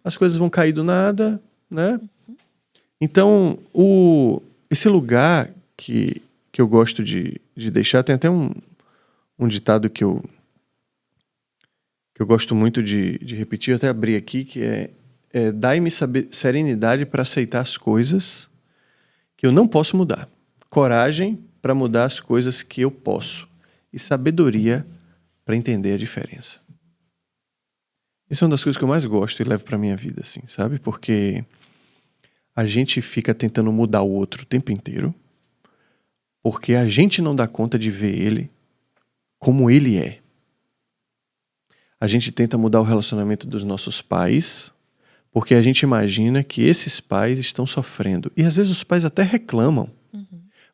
as coisas vão cair do nada, né? Então, esse lugar que eu gosto de deixar, tem até um ditado que eu gosto muito de repetir, eu até abri aqui, que é dai-me serenidade para aceitar as coisas que eu não posso mudar. Coragem para mudar as coisas que eu posso. E sabedoria para entender a diferença. Isso é uma das coisas que eu mais gosto e levo para minha vida, assim, sabe? Porque a gente fica tentando mudar o outro o tempo inteiro, porque a gente não dá conta de ver ele como ele é. A gente tenta mudar o relacionamento dos nossos pais, porque a gente imagina que esses pais estão sofrendo. E às vezes os pais até reclamam.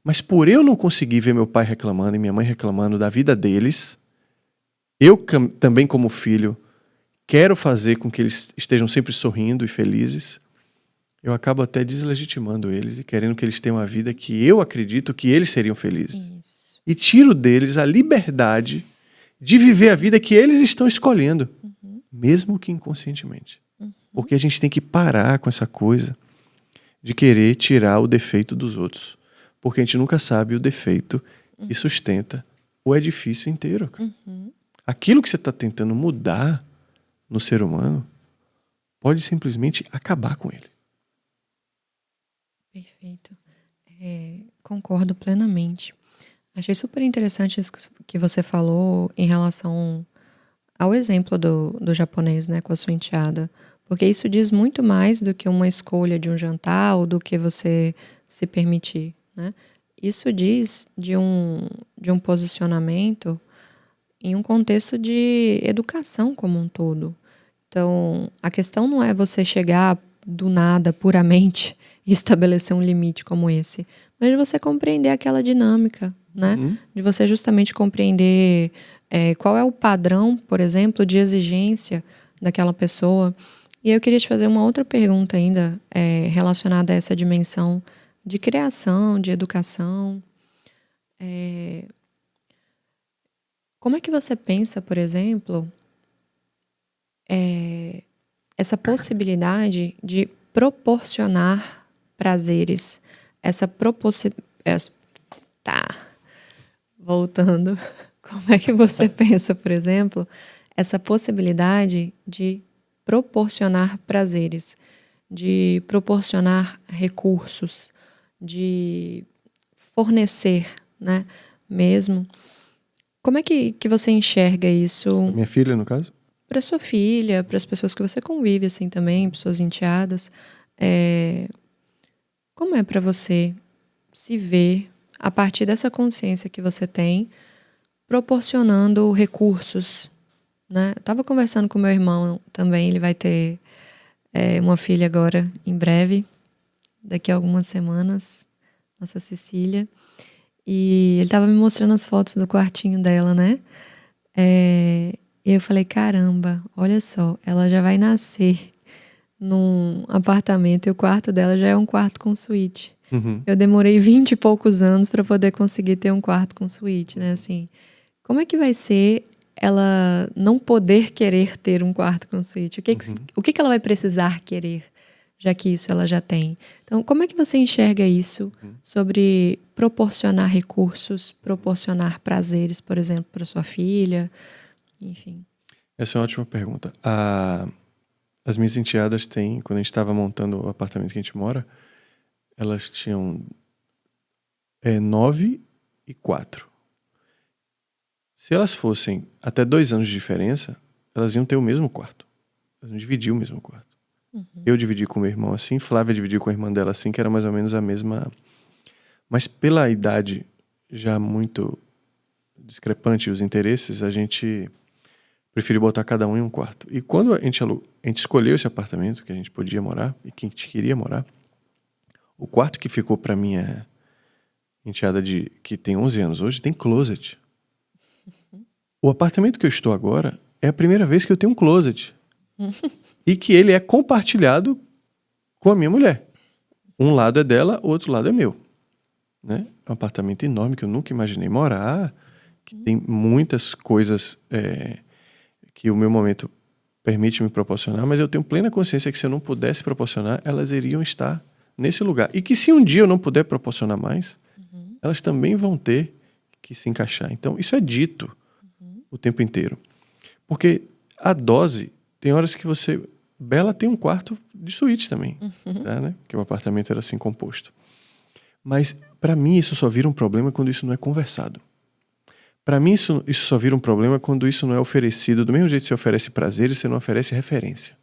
Mas por eu não conseguir ver meu pai reclamando e minha mãe reclamando da vida deles, eu também como filho quero fazer com que eles estejam sempre sorrindo e felizes. Eu acabo até deslegitimando eles e querendo que eles tenham uma vida que eu acredito que eles seriam felizes. Isso. E tiro deles a liberdade de viver a vida que eles estão escolhendo, mesmo que inconscientemente. Porque a gente tem que parar com essa coisa de querer tirar o defeito dos outros. Porque a gente nunca sabe o defeito que sustenta o edifício inteiro. Aquilo que você está tentando mudar no ser humano pode simplesmente acabar com ele. Perfeito. Concordo plenamente. Achei super interessante isso que você falou em relação ao exemplo do japonês, né, com a sua enteada. Porque isso diz muito mais do que uma escolha de um jantar ou do que você se permitir, né? Isso diz de um posicionamento em um contexto de educação como um todo. Então, a questão não é você chegar do nada, puramente, e estabelecer um limite como esse, mas de você compreender aquela dinâmica, né? De você justamente compreender qual é o padrão, por exemplo, de exigência daquela pessoa. E eu queria te fazer uma outra pergunta ainda relacionada a essa dimensão de criação, de educação. Como é que você pensa, por exemplo, essa possibilidade de proporcionar prazeres? Tá, voltando. Como é que você pensa, por exemplo, essa possibilidade de proporcionar prazeres, de proporcionar recursos, de fornecer, né, mesmo? Como é que você enxerga isso Minha filha, no caso? para sua filha, para as pessoas que você convive assim também, pessoas enteadas? Como é para você se ver a partir dessa consciência que você tem, proporcionando recursos, né? Eu tava conversando com meu irmão também, ele vai ter uma filha agora em breve, daqui a algumas semanas, nossa Cecília. E ele tava me mostrando as fotos do quartinho dela, né? E eu falei, caramba, olha só, ela já vai nascer num apartamento e o quarto dela já é um quarto com suíte. Eu demorei 20 e poucos anos para poder conseguir ter um quarto com suíte, né? Assim, como é que vai ser ela não poder querer ter um quarto com suíte? O que ela vai precisar querer, já que isso ela já tem? Então, como é que você enxerga isso sobre proporcionar recursos, proporcionar prazeres, por exemplo, para sua filha? Enfim. Essa é uma ótima pergunta. As minhas enteadas têm, quando a gente estava montando o apartamento que a gente mora, elas tinham 9 e 4. Se elas fossem até 2 anos de diferença, elas iam ter o mesmo quarto. Elas iam dividir o mesmo quarto. Eu dividi com meu irmão assim, Flávia dividiu com a irmã dela assim, que era mais ou menos a mesma. Mas pela idade já muito discrepante e os interesses, a gente preferiu botar cada um em um quarto. E quando a gente escolheu esse apartamento que a gente podia morar e que a gente queria morar, o quarto que ficou para minha enteada que tem 11 anos hoje tem closet. O apartamento que eu estou agora é a primeira vez que eu tenho um closet. E que ele é compartilhado com a minha mulher. Um lado é dela, o outro lado é meu. Né? É um apartamento enorme que eu nunca imaginei morar, que tem muitas coisas que o meu momento permite me proporcionar, mas eu tenho plena consciência que se eu não pudesse proporcionar, elas iriam estar nesse lugar. E que se um dia eu não puder proporcionar mais, elas também vão ter que se encaixar. Então, isso é dito o tempo inteiro. Porque a dose, tem horas que você... Bela tem um quarto de suíte também, tá, né? Que o apartamento era assim composto. Mas, para mim, isso só vira um problema quando isso não é conversado. Para mim, isso só vira um problema quando isso não é oferecido. Do mesmo jeito que você oferece prazer, você não oferece referência.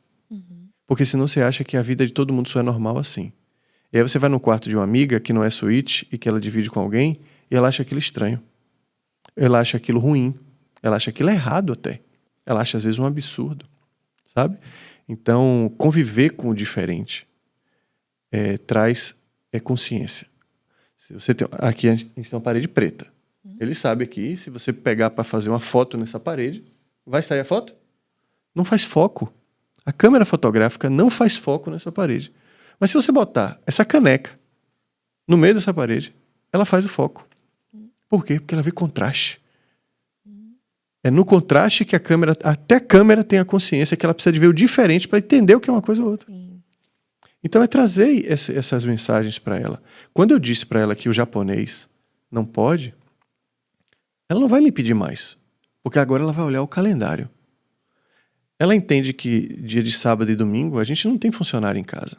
Porque senão você acha que a vida de todo mundo só é normal assim. E aí você vai no quarto de uma amiga que não é suíte e que ela divide com alguém e ela acha aquilo estranho. Ela acha aquilo ruim. Ela acha aquilo errado até. Ela acha às vezes um absurdo. Sabe? Então, conviver com o diferente traz consciência. Se você tem, aqui a gente tem uma parede preta. Ele sabe aqui, se você pegar para fazer uma foto nessa parede, vai sair a foto? Não faz foco. A câmera fotográfica não faz foco nessa parede. Mas se você botar essa caneca no meio dessa parede, ela faz o foco. Por quê? Porque ela vê contraste. É no contraste que até a câmera tem a consciência que ela precisa de ver o diferente para entender o que é uma coisa ou outra. Então é trazer essas mensagens para ela. Quando eu disse para ela que o japonês não pode, ela não vai me pedir mais. Porque agora ela vai olhar o calendário. Ela entende que dia de sábado e domingo a gente não tem funcionário em casa.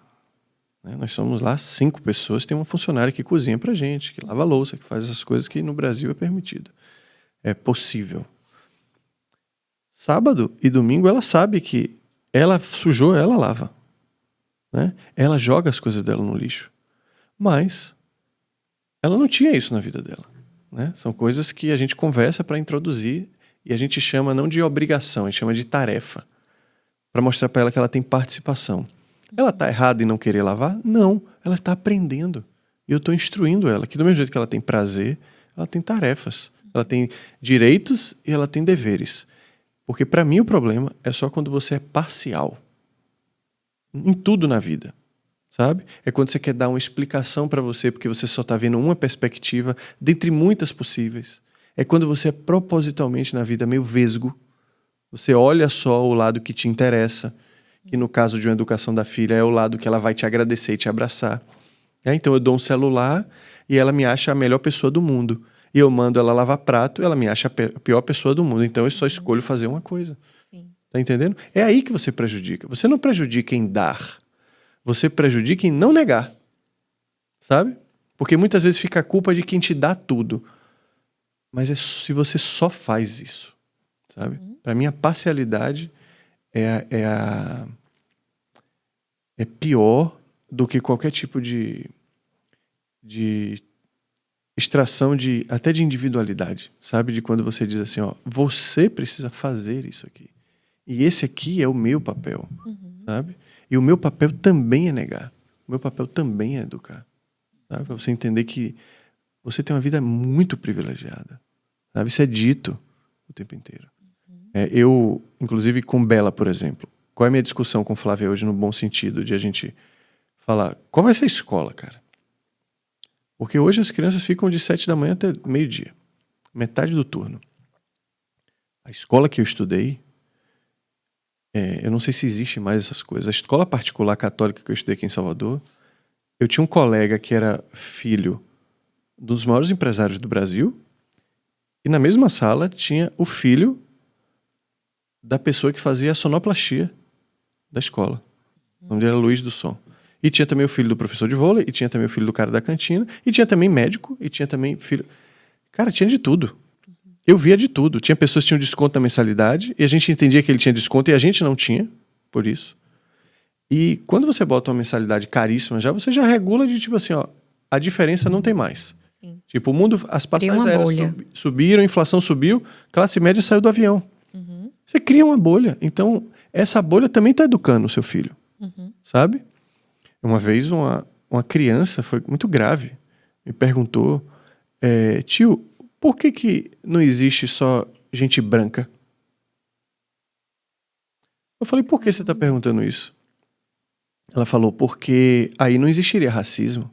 Né? Nós somos lá 5 pessoas, tem uma funcionária que cozinha pra gente, que lava a louça, que faz essas coisas que no Brasil é permitido. É possível. sábado e domingo ela sabe que ela sujou, ela lava. Né? Ela joga as coisas dela no lixo. Mas ela não tinha isso na vida dela. Né? São coisas que a gente conversa para introduzir e a gente chama não de obrigação, a gente chama de tarefa. Para mostrar para ela que ela tem participação. Ela está errada em não querer lavar? Não. Ela está aprendendo. E eu estou instruindo ela que do mesmo jeito que ela tem prazer, ela tem tarefas. Ela tem direitos e ela tem deveres. Porque para mim o problema é só quando você é parcial. Em tudo na vida. Sabe? É quando você quer dar uma explicação para você porque você só está vendo uma perspectiva dentre muitas possíveis. É quando você é propositalmente na vida meio vesgo. Você olha só o lado que te interessa, que no caso de uma educação da filha é o lado que ela vai te agradecer e te abraçar. Então eu dou um celular e ela me acha a melhor pessoa do mundo. E eu mando ela lavar prato, ela me acha a pior pessoa do mundo. Então eu só escolho fazer uma coisa. Sim. Tá entendendo? É aí que você prejudica. Você não prejudica em dar. Você prejudica em não negar. Sabe? Porque muitas vezes fica a culpa de quem te dá tudo. Mas é se você só faz isso. Sabe? Para mim a parcialidade é pior do que qualquer tipo de extração até de individualidade, sabe? De quando você diz assim, ó, você precisa fazer isso aqui. E esse aqui é o meu papel, sabe? E o meu papel também é negar. O meu papel também é educar. Sabe? Para você entender que você tem uma vida muito privilegiada. Sabe? Isso é dito o tempo inteiro. Eu, inclusive com Bela, por exemplo, qual é a minha discussão com Flávia hoje no bom sentido de a gente falar, qual vai ser a escola, cara? Porque hoje as crianças ficam de 7 da manhã até meio-dia. Metade do turno. A escola que eu estudei, eu não sei se existe mais essas coisas. A escola particular católica que eu estudei aqui em Salvador, eu tinha um colega que era filho de um dos maiores empresários do Brasil e na mesma sala tinha o filho da pessoa que fazia a sonoplastia da escola. O nome dele era Luiz do Som. E tinha também o filho do professor de vôlei, e tinha também o filho do cara da cantina, e tinha também médico, e tinha também filho... Cara, tinha de tudo. Eu via de tudo. Tinha pessoas que tinham desconto na mensalidade, e a gente entendia que ele tinha desconto, e a gente não tinha, por isso. E quando você bota uma mensalidade caríssima você já regula de tipo assim, ó, a diferença não tem mais. Sim. Tipo, o mundo, as passagens aéreas subiram, a inflação subiu, classe média saiu do avião. Você cria uma bolha. Então, essa bolha também está educando o seu filho. Sabe? Uma vez, uma criança, foi muito grave, me perguntou, tio, por que não existe só gente branca? Eu falei, por que você está perguntando isso? Ela falou, porque aí não existiria racismo.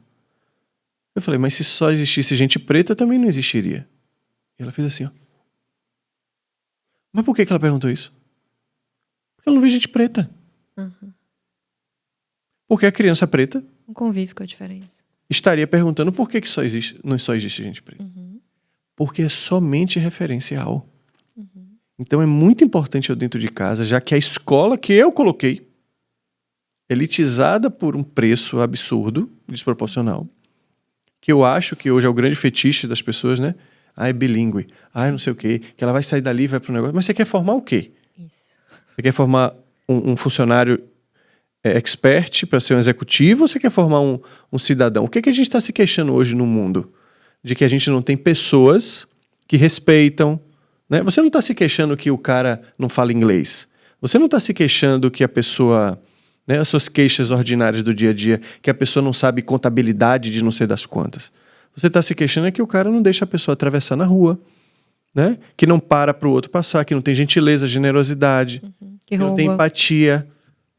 Eu falei, mas se só existisse gente preta, também não existiria. E ela fez assim, ó. Mas por que ela perguntou isso? Porque ela não vê gente preta. Porque a criança preta não convive com a diferença. Estaria perguntando por que não só existe gente preta. Porque é somente referencial. Então é muito importante eu dentro de casa, já que a escola que eu coloquei, elitizada por um preço absurdo, desproporcional, que eu acho que hoje é o grande fetiche das pessoas, né? É bilíngue, não sei o quê, que ela vai sair dali e vai pro negócio. Mas você quer formar o quê? Isso. Você quer formar um funcionário expert para ser um executivo ou você quer formar um cidadão? O que a gente está se queixando hoje no mundo? De que a gente não tem pessoas que respeitam, né? Você não está se queixando que o cara não fala inglês. Você não está se queixando que a pessoa... Né, as suas queixas ordinárias do dia a dia, que a pessoa não sabe contabilidade de não sei das quantas. Você está se queixando que o cara não deixa a pessoa atravessar na rua, né? Que não para para o outro passar, que não tem gentileza, generosidade, que não tem empatia,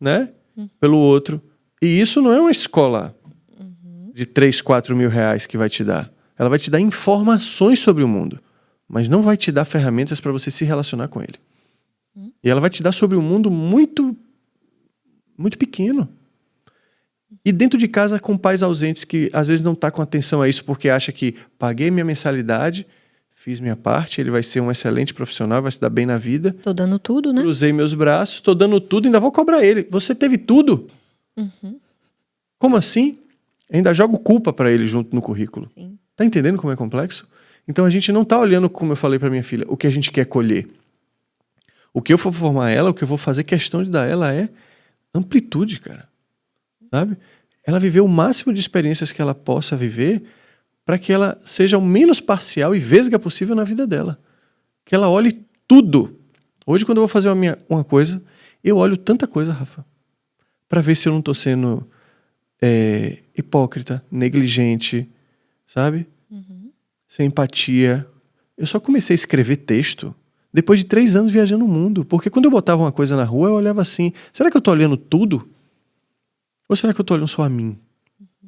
né? Pelo outro. E isso não é uma escola de 3, 4 mil reais que vai te dar. Ela vai te dar informações sobre o mundo, mas não vai te dar ferramentas para você se relacionar com ele. E ela vai te dar sobre um mundo muito pequeno. E dentro de casa com pais ausentes que às vezes não tá com atenção a isso porque acha que paguei minha mensalidade, fiz minha parte, ele vai ser um excelente profissional, vai se dar bem na vida. Tô dando tudo, né? Cruzei meus braços, tô dando tudo, ainda vou cobrar ele. Você teve tudo? Como assim? Ainda jogo culpa para ele junto no currículo. Sim. Tá entendendo como é complexo? Então a gente não tá olhando, como eu falei para minha filha, o que a gente quer colher. O que eu for formar ela, o que eu vou fazer questão de dar ela é amplitude, cara. Sabe? Ela viver o máximo de experiências que ela possa viver para que ela seja o menos parcial e vesga possível na vida dela. Que ela olhe tudo. Hoje, quando eu vou fazer uma coisa, eu olho tanta coisa, Rafa, para ver se eu não tô sendo hipócrita, negligente, sabe? Sem empatia. Eu só comecei a escrever texto depois de 3 anos viajando o mundo. Porque quando eu botava uma coisa na rua, eu olhava assim, será que eu tô olhando tudo? Ou será que eu tô olhando só a mim?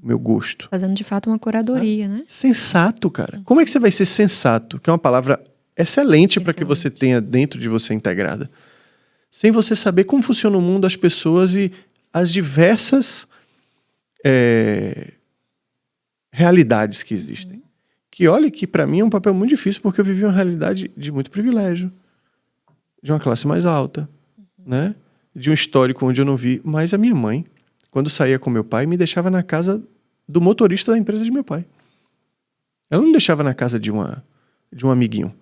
O meu gosto? Fazendo de fato uma curadoria, né? Sensato, cara. Como é que você vai ser sensato? Que é uma palavra excelente para que você tenha dentro de você integrada. Sem você saber como funciona o mundo, as pessoas e as diversas realidades que existem. Que olha que para mim é um papel muito difícil, porque eu vivi uma realidade de muito privilégio. De uma classe mais alta, né? De um histórico onde eu não vi. Mas a minha mãe, quando saía com meu pai, me deixava na casa do motorista da empresa de meu pai. Ela não me deixava na casa de um amiguinho.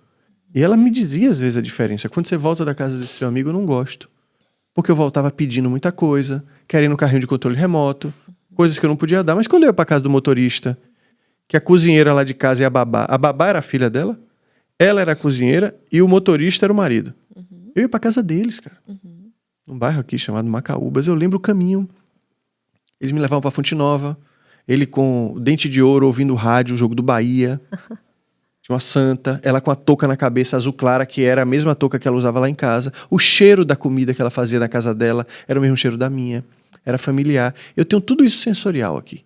E ela me dizia às vezes a diferença. Quando você volta da casa desse seu amigo, eu não gosto. Porque eu voltava pedindo muita coisa, querendo carrinho de controle remoto, coisas que eu não podia dar. Mas quando eu ia pra casa do motorista, que a cozinheira lá de casa e a babá era a filha dela, ela era a cozinheira e o motorista era o marido. Eu ia pra casa deles, cara. Num bairro aqui chamado Macaúbas. Eu lembro o caminho. Eles me levavam pra Fonte Nova. Ele com o dente de ouro ouvindo rádio, o jogo do Bahia. Tinha uma santa. Ela com a touca na cabeça azul clara, que era a mesma touca que ela usava lá em casa. O cheiro da comida que ela fazia na casa dela era o mesmo cheiro da minha. Era familiar. Eu tenho tudo isso sensorial aqui.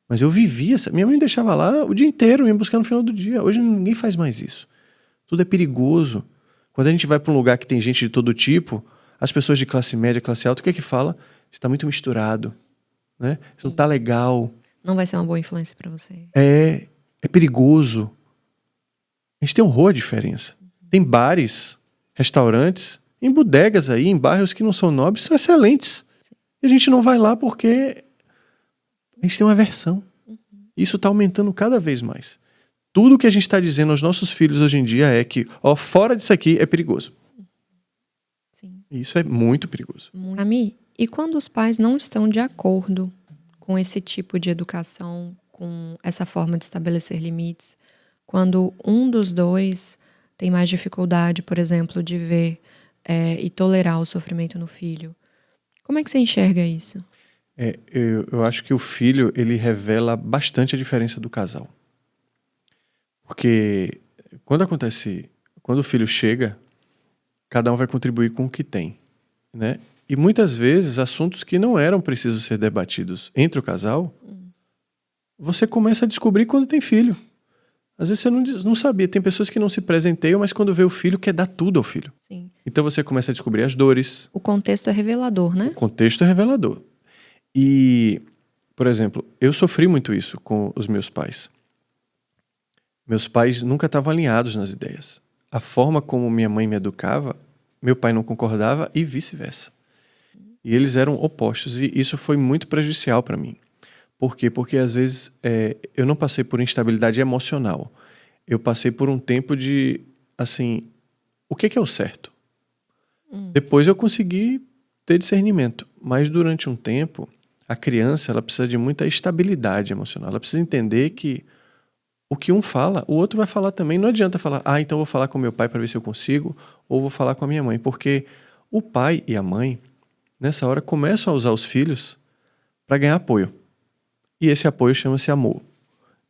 Mas eu vivia... Minha mãe me deixava lá o dia inteiro, me ia buscar no final do dia. Hoje ninguém faz mais isso. Tudo é perigoso. Quando a gente vai para um lugar que tem gente de todo tipo, as pessoas de classe média, classe alta, o que é que fala? Está muito misturado, né? Isso não tá legal. Não vai ser uma boa influência para você. É perigoso. A gente tem horror à diferença. Tem bares, restaurantes, em bodegas aí, em bairros que não são nobres, são excelentes. E a gente não vai lá porque a gente tem uma aversão. Isso está aumentando cada vez mais. Tudo que a gente está dizendo aos nossos filhos hoje em dia é que, fora disso aqui é perigoso. Sim. Isso é muito perigoso. Ami, e quando os pais não estão de acordo com esse tipo de educação, com essa forma de estabelecer limites, quando um dos dois tem mais dificuldade, por exemplo, de ver e tolerar o sofrimento no filho, como é que você enxerga isso? Eu acho que o filho, ele revela bastante a diferença do casal. Porque quando o filho chega, cada um vai contribuir com o que tem, né? E muitas vezes, assuntos que não eram precisos ser debatidos entre o casal, você começa a descobrir quando tem filho. Às vezes você não sabia. Tem pessoas que não se presenteiam, mas quando vê o filho, quer dar tudo ao filho. Sim. Então você começa a descobrir as dores. O contexto é revelador, né? O contexto é revelador. E, por exemplo, eu sofri muito isso com os meus pais. Meus pais nunca estavam alinhados nas ideias. A forma como minha mãe me educava, meu pai não concordava e vice-versa. E eles eram opostos e isso foi muito prejudicial para mim. Por quê? Porque às vezes eu não passei por instabilidade emocional. Eu passei por um tempo de, assim, o que é o certo? Depois eu consegui ter discernimento. Mas durante um tempo, a criança ela precisa de muita estabilidade emocional. Ela precisa entender que o que um fala, o outro vai falar também. Não adianta falar, então vou falar com meu pai para ver se eu consigo, ou vou falar com a minha mãe. Porque o pai e a mãe, nessa hora, começam a usar os filhos para ganhar apoio. E esse apoio chama-se amor.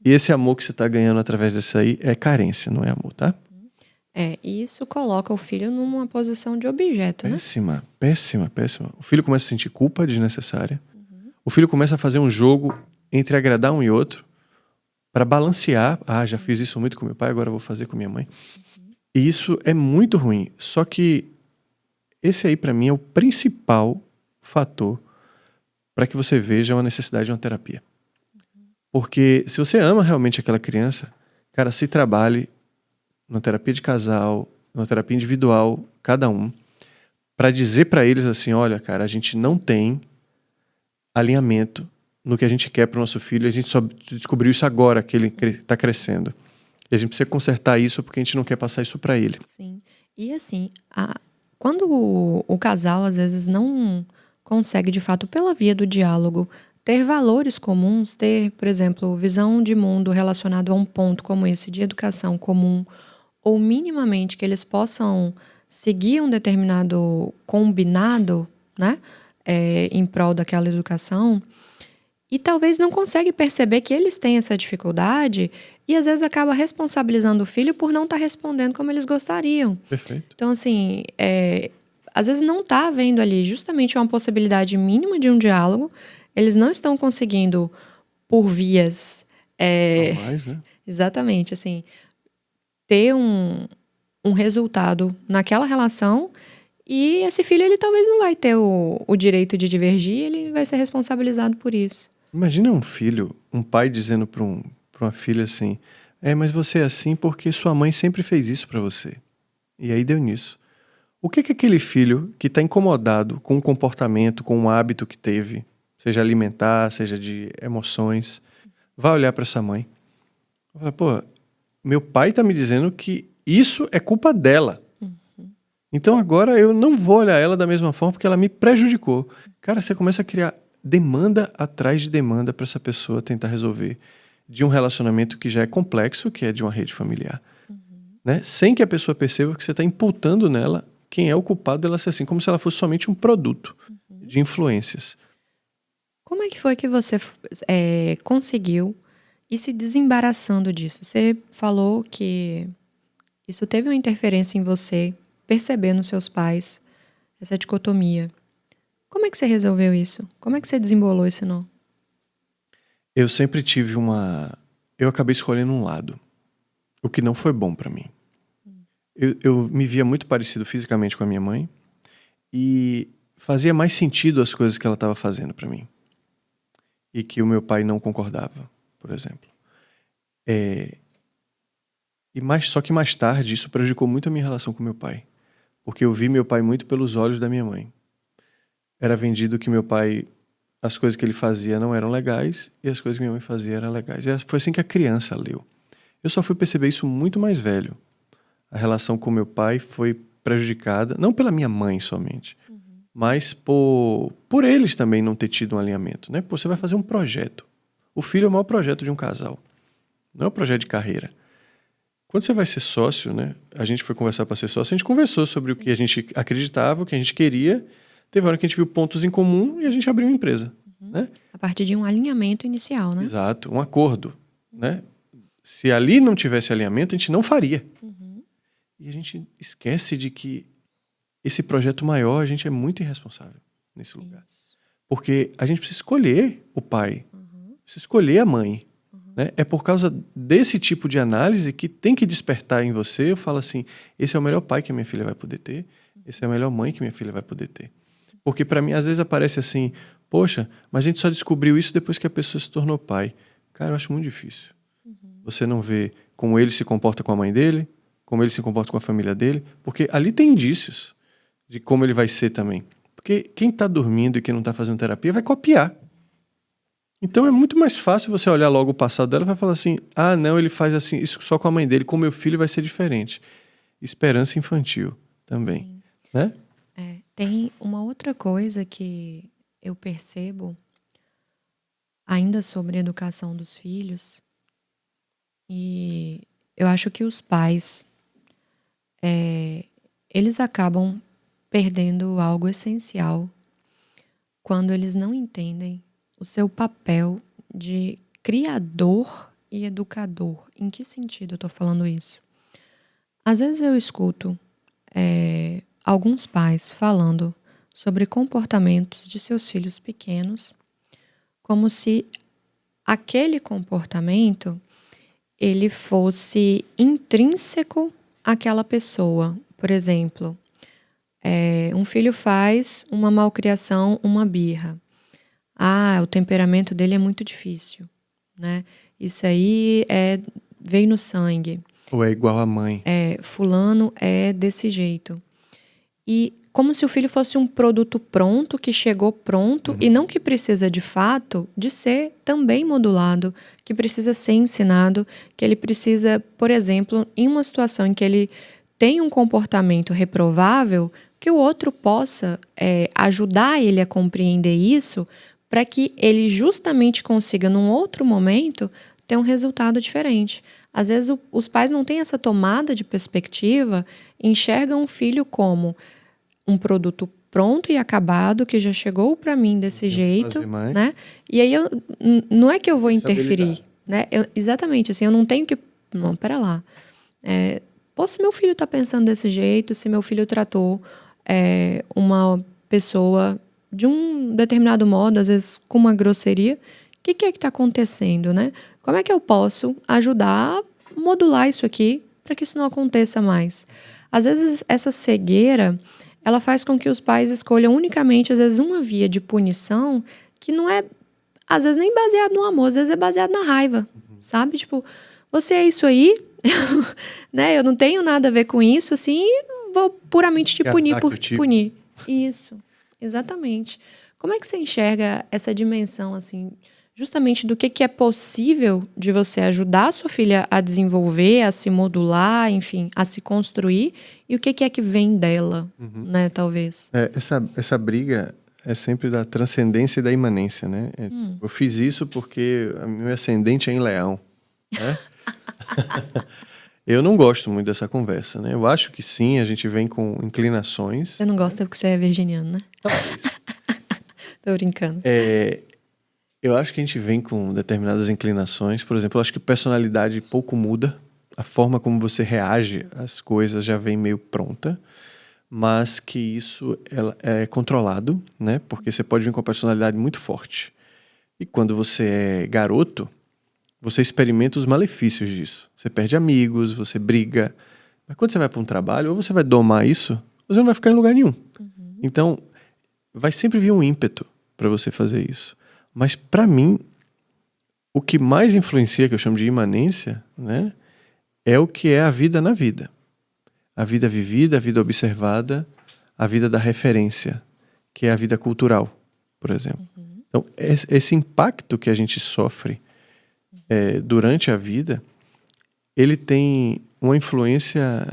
E esse amor que você está ganhando através disso aí é carência, não é amor, tá? E isso coloca o filho numa posição de objeto, péssima, né? Péssima, péssima. O filho começa a sentir culpa desnecessária. O filho começa a fazer um jogo entre agradar um e outro para balancear. Já fiz isso muito com meu pai, agora eu vou fazer com minha mãe. E isso é muito ruim. Só que esse aí, para mim, é o principal fator para que você veja uma necessidade de uma terapia. Porque se você ama realmente aquela criança, cara, se trabalhe numa terapia de casal, numa terapia individual, cada um, para dizer para eles assim, olha, cara, a gente não tem alinhamento no que a gente quer para o nosso filho, a gente só descobriu isso agora, que ele está crescendo. E a gente precisa consertar isso porque a gente não quer passar isso para ele. Sim. E assim, quando o casal às vezes não consegue, de fato, pela via do diálogo, ter valores comuns, ter, por exemplo, visão de mundo relacionado a um ponto como esse de educação comum, ou minimamente que eles possam seguir um determinado combinado, né, em prol daquela educação, e talvez não consegue perceber que eles têm essa dificuldade e às vezes acaba responsabilizando o filho por não estar respondendo como eles gostariam. Perfeito. Então, assim, às vezes não está havendo ali justamente uma possibilidade mínima de um diálogo, eles não estão conseguindo por vias... Normais, né? Exatamente, assim, ter um resultado naquela relação e esse filho, ele talvez não vai ter o direito de divergir, ele vai ser responsabilizado por isso. Imagina um filho, um pai dizendo para uma filha assim: mas você é assim porque sua mãe sempre fez isso para você. E aí deu nisso. O que aquele filho que está incomodado com um comportamento, com um hábito que teve, seja alimentar, seja de emoções, vai olhar para essa mãe? Vai falar: pô, meu pai está me dizendo que isso é culpa dela. Então agora eu não vou olhar ela da mesma forma porque ela me prejudicou. Cara, você começa a criar demanda atrás de demanda para essa pessoa tentar resolver de um relacionamento que já é complexo, que é de uma rede familiar. Né? Sem que a pessoa perceba que você está imputando nela quem é o culpado dela ser assim, como se ela fosse somente um produto de influências. Como é que foi que você conseguiu ir se desembaraçando disso? Você falou que isso teve uma interferência em você, perceber nos seus pais essa dicotomia. Como é que você resolveu isso? Como é que você desembolou esse nó? Eu sempre tive eu acabei escolhendo um lado, o que não foi bom para mim. Eu me via muito parecido fisicamente com a minha mãe e fazia mais sentido as coisas que ela estava fazendo para mim. E que o meu pai não concordava, por exemplo. Só que mais tarde isso prejudicou muito a minha relação com meu pai. Porque eu vi meu pai muito pelos olhos da minha mãe. Era vendido que meu pai, as coisas que ele fazia não eram legais e as coisas que minha mãe fazia eram legais. E foi assim que a criança leu. Eu só fui perceber isso muito mais velho. A relação com meu pai foi prejudicada, não pela minha mãe somente, mas por eles também não ter tido um alinhamento. Né? Pô, você vai fazer um projeto. O filho é o maior projeto de um casal. Não é um projeto de carreira. Quando você vai ser sócio, né? A gente foi conversar para ser sócio, a gente conversou sobre o que a gente acreditava, o que a gente queria. Teve hora que a gente viu pontos em comum e a gente abriu uma empresa. Né? A partir de um alinhamento inicial, né? Exato, um acordo. Né? Se ali não tivesse alinhamento, a gente não faria. E a gente esquece de que esse projeto maior, a gente é muito irresponsável nesse lugar. Porque a gente precisa escolher o pai, precisa escolher a mãe. Né? É por causa desse tipo de análise que tem que despertar em você. Eu falo assim, esse é o melhor pai que a minha filha vai poder ter, esse é a melhor mãe que minha filha vai poder ter. Porque para mim, às vezes aparece assim, poxa, mas a gente só descobriu isso depois que a pessoa se tornou pai. Cara, eu acho muito difícil. Você não vê como ele se comporta com a mãe dele, como ele se comporta com a família dele, porque ali tem indícios de como ele vai ser também. Porque quem está dormindo e quem não está fazendo terapia vai copiar. Então é muito mais fácil você olhar logo o passado dela e vai falar assim, ah, não, ele faz assim, isso só com a mãe dele, com o meu filho vai ser diferente. Esperança infantil também. Né? Tem uma outra coisa que eu percebo ainda sobre a educação dos filhos, e eu acho que os pais eles acabam perdendo algo essencial quando eles não entendem o seu papel de criador e educador. Em que sentido eu estou falando isso? Às vezes eu escuto alguns pais falando sobre comportamentos de seus filhos pequenos, como se aquele comportamento ele fosse intrínseco àquela pessoa. Por exemplo, um filho faz uma malcriação, uma birra. Ah, o temperamento dele é muito difícil, né? Isso aí veio no sangue. Ou é igual a mãe. Fulano é desse jeito. E como se o filho fosse um produto pronto, que chegou pronto, e não que precisa, de fato, de ser também modulado, que precisa ser ensinado, que ele precisa, por exemplo, em uma situação em que ele tem um comportamento reprovável, que o outro possa ajudar ele a compreender isso para que ele justamente consiga, num outro momento, ter um resultado diferente. Às vezes os pais não têm essa tomada de perspectiva, enxergam o filho como um produto pronto e acabado, que já chegou para mim desse jeito, né? E aí não é que eu vou interferir, né? Exatamente, assim, eu não tenho que... Não, pera lá. Se meu filho está pensando desse jeito, se meu filho tratou uma pessoa de um determinado modo, às vezes com uma grosseria, o que é que está acontecendo, né? Como é que eu posso ajudar a modular isso aqui para que isso não aconteça mais? Às vezes, essa cegueira, ela faz com que os pais escolham unicamente, às vezes, uma via de punição que não é, às vezes, nem baseado no amor, às vezes é baseado na raiva, sabe? Tipo, você é isso aí, né? Eu não tenho nada a ver com isso, assim, vou puramente te punir por te punir. Isso, exatamente. Como é que você enxerga essa dimensão, assim, justamente do que é possível de você ajudar a sua filha a desenvolver, a se modular, enfim, a se construir, e o que é que vem dela, né, talvez? Essa briga é sempre da transcendência e da imanência, né? Eu fiz isso porque o meu ascendente é em Leão, né? Eu não gosto muito dessa conversa, né? Eu acho que sim, a gente vem com inclinações. Você não gosta porque você é virginiano, né? Tô brincando. Eu acho que a gente vem com determinadas inclinações. Por exemplo, eu acho que personalidade pouco muda. A forma como você reage às coisas já vem meio pronta. Mas que isso é controlado, né? Porque você pode vir com uma personalidade muito forte. E quando você é garoto, você experimenta os malefícios disso. Você perde amigos, você briga. Mas quando você vai para um trabalho, ou você vai domar isso, ou você não vai ficar em lugar nenhum. Então, vai sempre vir um ímpeto para você fazer isso. Mas, para mim, o que mais influencia, que eu chamo de imanência, né, é o que é a vida na vida. A vida vivida, a vida observada, a vida da referência, que é a vida cultural, por exemplo. Então, esse impacto que a gente sofre durante a vida, ele tem uma influência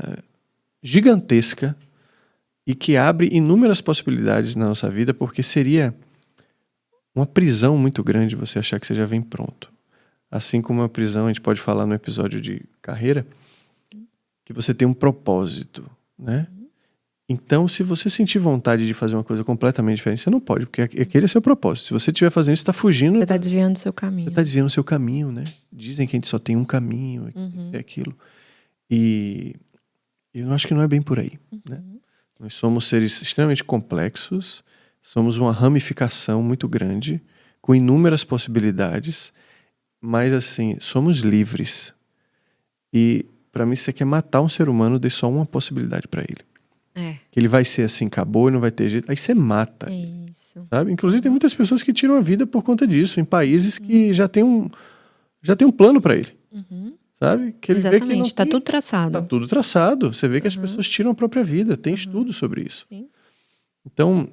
gigantesca e que abre inúmeras possibilidades na nossa vida, porque seria uma prisão muito grande você achar que você já vem pronto. Assim como uma prisão, a gente pode falar no episódio de carreira, que você tem um propósito, né? Então, se você sentir vontade de fazer uma coisa completamente diferente, você não pode, porque aquele é seu propósito. Se você estiver fazendo isso, você está fugindo... Você está desviando do seu caminho. Você está desviando o seu caminho, né? Dizem que a gente só tem um caminho, isso é aquilo. E eu acho que não é bem por aí, né? Nós somos seres extremamente complexos, somos uma ramificação muito grande, com inúmeras possibilidades, mas assim, somos livres. E para mim, se você quer matar um ser humano, dê só uma possibilidade para ele. Que ele vai ser assim, acabou e não vai ter jeito. Aí você mata. É isso. Sabe? Inclusive, tem muitas pessoas que tiram a vida por conta disso, em países que já tem um plano para ele. Sabe? Que ele exatamente, vê que não está tudo traçado. Está tudo traçado. Você vê que as pessoas tiram a própria vida. Tem estudo sobre isso. Sim. Então,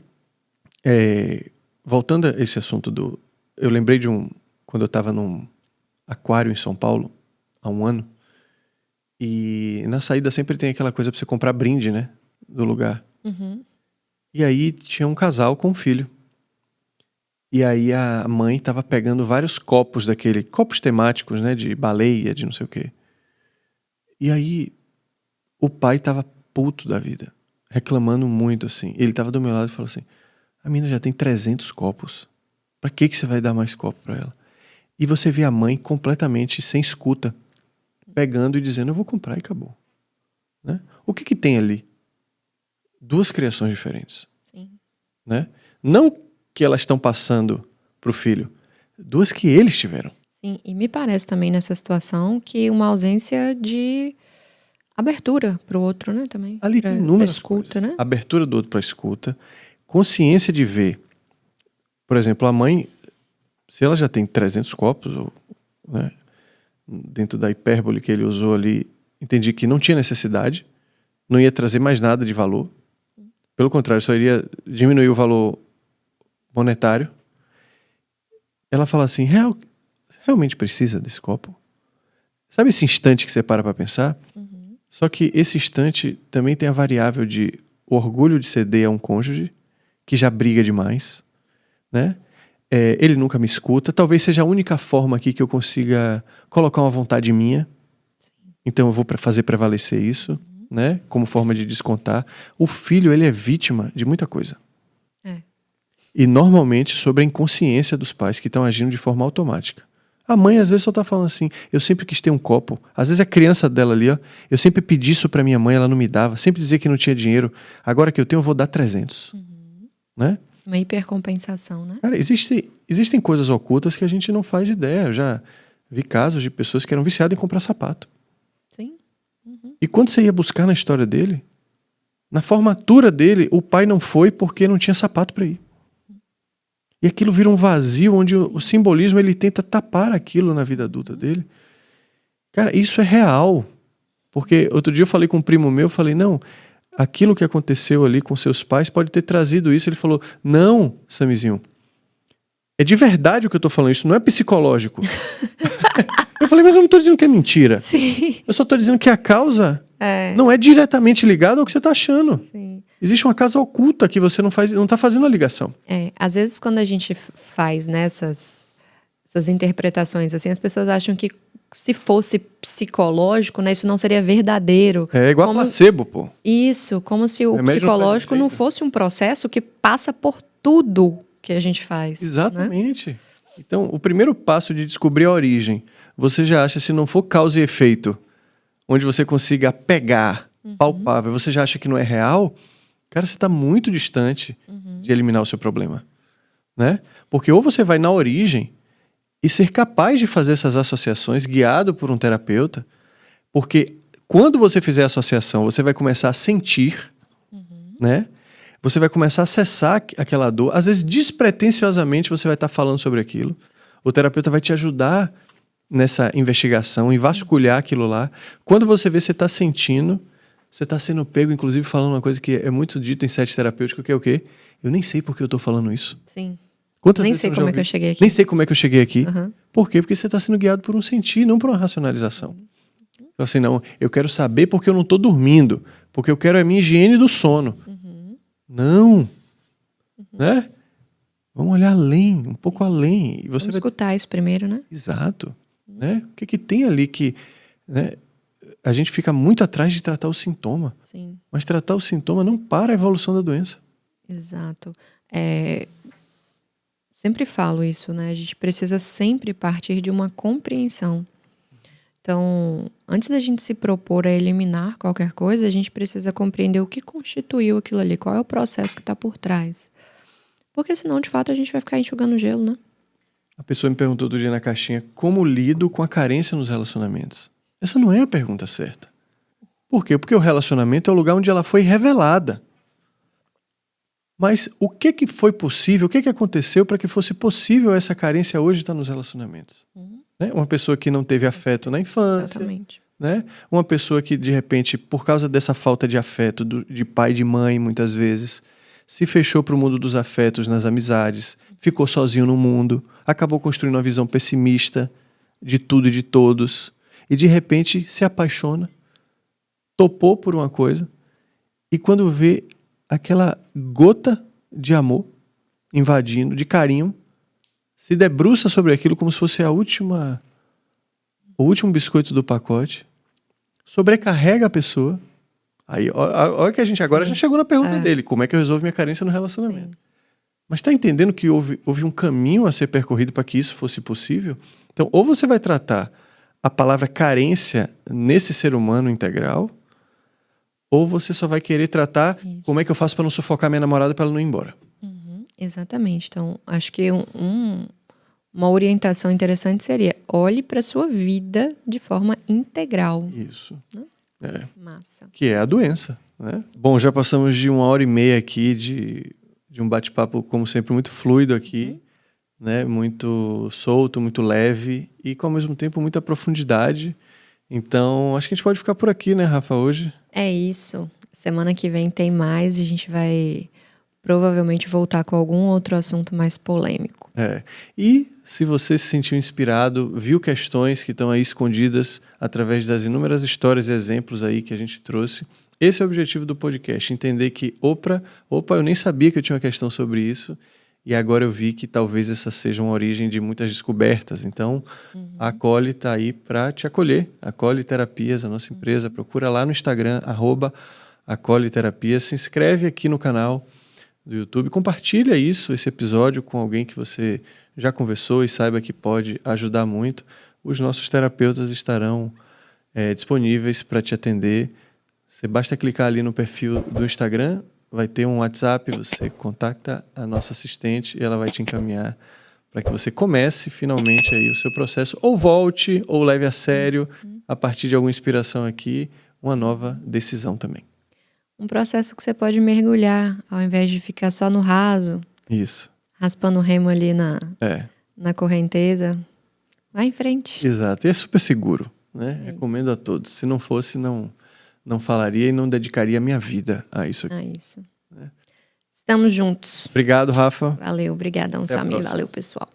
voltando a esse assunto eu lembrei de quando eu estava num aquário em São Paulo, há um ano, e na saída sempre tem aquela coisa para você comprar brinde, né? Do lugar. E aí tinha um casal com um filho. E aí a mãe estava pegando vários copos copos temáticos, né? De baleia, de não sei o quê. E aí o pai estava puto da vida, reclamando muito, assim. Ele estava do meu lado e falou assim: a menina já tem 300 copos. Pra que você vai dar mais copo para ela? E você vê a mãe completamente sem escuta, pegando e dizendo: eu vou comprar e acabou. Né? O que tem ali? 2 criações diferentes. Sim. Né? Não que elas estão passando pro filho, 2 que eles tiveram. Sim, e me parece também nessa situação que uma ausência de abertura para o outro, né, também. Ali tem inúmeras escuta, coisas. Né? Abertura do outro para escuta, consciência de ver. Por exemplo, a mãe, se ela já tem 300 copos, né, dentro da hipérbole que ele usou ali, entendi que não tinha necessidade, não ia trazer mais nada de valor. Pelo contrário, só iria diminuir o valor monetário. Ela fala assim: realmente precisa desse copo? Sabe esse instante que você para pensar? Só que esse instante também tem a variável de o orgulho de ceder a um cônjuge que já briga demais, né? Ele nunca me escuta. Talvez seja a única forma aqui que eu consiga colocar uma vontade minha. Então eu vou fazer prevalecer isso, né? Como forma de descontar. O filho, ele é vítima de muita coisa. E normalmente sobre a inconsciência dos pais que estão agindo de forma automática. A mãe às vezes só tá falando assim, eu sempre quis ter um copo. Às vezes a criança dela ali, ó, eu sempre pedi isso pra minha mãe, ela não me dava. Sempre dizia que não tinha dinheiro. Agora que eu tenho, eu vou dar 300. Né? Uma hipercompensação, né? Cara, existem coisas ocultas que a gente não faz ideia. Eu já vi casos de pessoas que eram viciadas em comprar sapato. Sim. E quando você ia buscar na história dele, na formatura dele, o pai não foi porque não tinha sapato para ir. E aquilo vira um vazio onde o simbolismo ele tenta tapar aquilo na vida adulta dele. Cara, isso é real. Porque outro dia eu falei com um primo meu, falei, não, aquilo que aconteceu ali com seus pais pode ter trazido isso. Ele falou, não, Samizinho, é de verdade o que eu tô falando, isso não é psicológico. Eu falei, mas eu não tô dizendo que é mentira. Sim. Eu só tô dizendo que a causa não é diretamente ligada ao que você tá achando. Sim. Existe uma causa oculta que você não tá fazendo a ligação. Às vezes quando a gente faz essas interpretações, assim, as pessoas acham que se fosse psicológico, né, isso não seria verdadeiro. É igual placebo, pô. Isso, como se o psicológico não fosse um processo que passa por tudo que a gente faz. Exatamente. Né? Então, o primeiro passo de descobrir a origem, você já acha, se não for causa e efeito, onde você consiga pegar, palpável, você já acha que não é real, cara, você está muito distante de eliminar o seu problema. Né? Porque ou você vai na origem e ser capaz de fazer essas associações guiado por um terapeuta, porque quando você fizer a associação, você vai começar a sentir, né? Você vai começar a acessar aquela dor. Às vezes, despretensiosamente, você vai estar falando sobre aquilo. O terapeuta vai te ajudar nessa investigação e vasculhar aquilo lá. Quando você vê, você está sentindo, você está sendo pego, inclusive, falando uma coisa que é muito dito em sete terapêutico, que é o quê? Eu nem sei por que eu estou falando isso. Sim. Quantas Nem vezes sei como é que eu cheguei aqui. Nem sei como é que eu cheguei aqui. Por quê? Porque você está sendo guiado por um sentir, não por uma racionalização. Então, assim, não, eu quero saber porque eu não estou dormindo, porque eu quero a minha higiene do sono. Não. Né? Vamos olhar além, um pouco além. E você Vamos escutar isso primeiro, né? Exato. Né? O que tem ali que... Né? A gente fica muito atrás de tratar o sintoma. Sim. Mas tratar o sintoma não para a evolução da doença. Exato. Sempre falo isso, né? A gente precisa sempre partir de uma compreensão. Então, antes da gente se propor a eliminar qualquer coisa, a gente precisa compreender o que constituiu aquilo ali, qual é o processo que está por trás. Porque senão, de fato, a gente vai ficar enxugando gelo, né? A pessoa me perguntou outro dia na caixinha como lido com a carência nos relacionamentos. Essa não é a pergunta certa. Por quê? Porque o relacionamento é o lugar onde ela foi revelada. Mas o que foi possível, o que aconteceu para que fosse possível essa carência hoje estar nos relacionamentos? Né? Uma pessoa que não teve afeto na infância. Exatamente. Né? Uma pessoa que, de repente, por causa dessa falta de afeto de pai e de mãe, muitas vezes, se fechou para o mundo dos afetos nas amizades, ficou sozinho no mundo, acabou construindo uma visão pessimista de tudo e de todos, e de repente se apaixona, topou por uma coisa, e quando vê aquela gota de amor invadindo, de carinho, se debruça sobre aquilo como se fosse o último biscoito do pacote, sobrecarrega a pessoa. Aí, olha que a gente agora já chegou na pergunta dele, como é que eu resolvo minha carência no relacionamento? Sim. Mas está entendendo que houve um caminho a ser percorrido para que isso fosse possível? Então, ou você vai tratar a palavra carência nesse ser humano integral, ou você só vai querer tratar como é que eu faço para não sufocar minha namorada para ela não ir embora. Exatamente. Então, acho que uma orientação interessante seria olhe para a sua vida de forma integral. Isso. Né? Massa. Que é a doença. Né? Bom, já passamos de 1h30 aqui de um bate-papo, como sempre, muito fluido aqui, né? Muito solto, muito leve e, ao mesmo tempo, muita profundidade. Então, acho que a gente pode ficar por aqui, né, Rafa, hoje? É isso. Semana que vem tem mais e a gente vai provavelmente voltar com algum outro assunto mais polêmico. E se você se sentiu inspirado, viu questões que estão aí escondidas através das inúmeras histórias e exemplos aí que a gente trouxe, Esse é o objetivo do podcast, entender que, opa, eu nem sabia que eu tinha uma questão sobre isso, e agora eu vi que talvez essa seja uma origem de muitas descobertas. Então, a Acolhe está aí para te acolher. Acolhe Terapias, a nossa empresa. Procura lá no Instagram, @Acolhe Terapias. Se inscreve aqui no canal do YouTube. Compartilha esse episódio com alguém que você já conversou e saiba que pode ajudar muito. Os nossos terapeutas estarão disponíveis para te atender. Você basta clicar ali no perfil do Instagram, vai ter um WhatsApp, você contacta a nossa assistente e ela vai te encaminhar para que você comece finalmente aí o seu processo, ou volte, ou leve a sério, a partir de alguma inspiração aqui, uma nova decisão também. Um processo que você pode mergulhar, ao invés de ficar só no raso. Isso. Raspando o remo ali na correnteza. Vai em frente. Exato. E é super seguro, né? Recomendo a todos. Se não fosse, não falaria e não dedicaria a minha vida a isso aqui. Estamos juntos. Obrigado, Rafa. Valeu, obrigadão, Samir. Valeu, pessoal.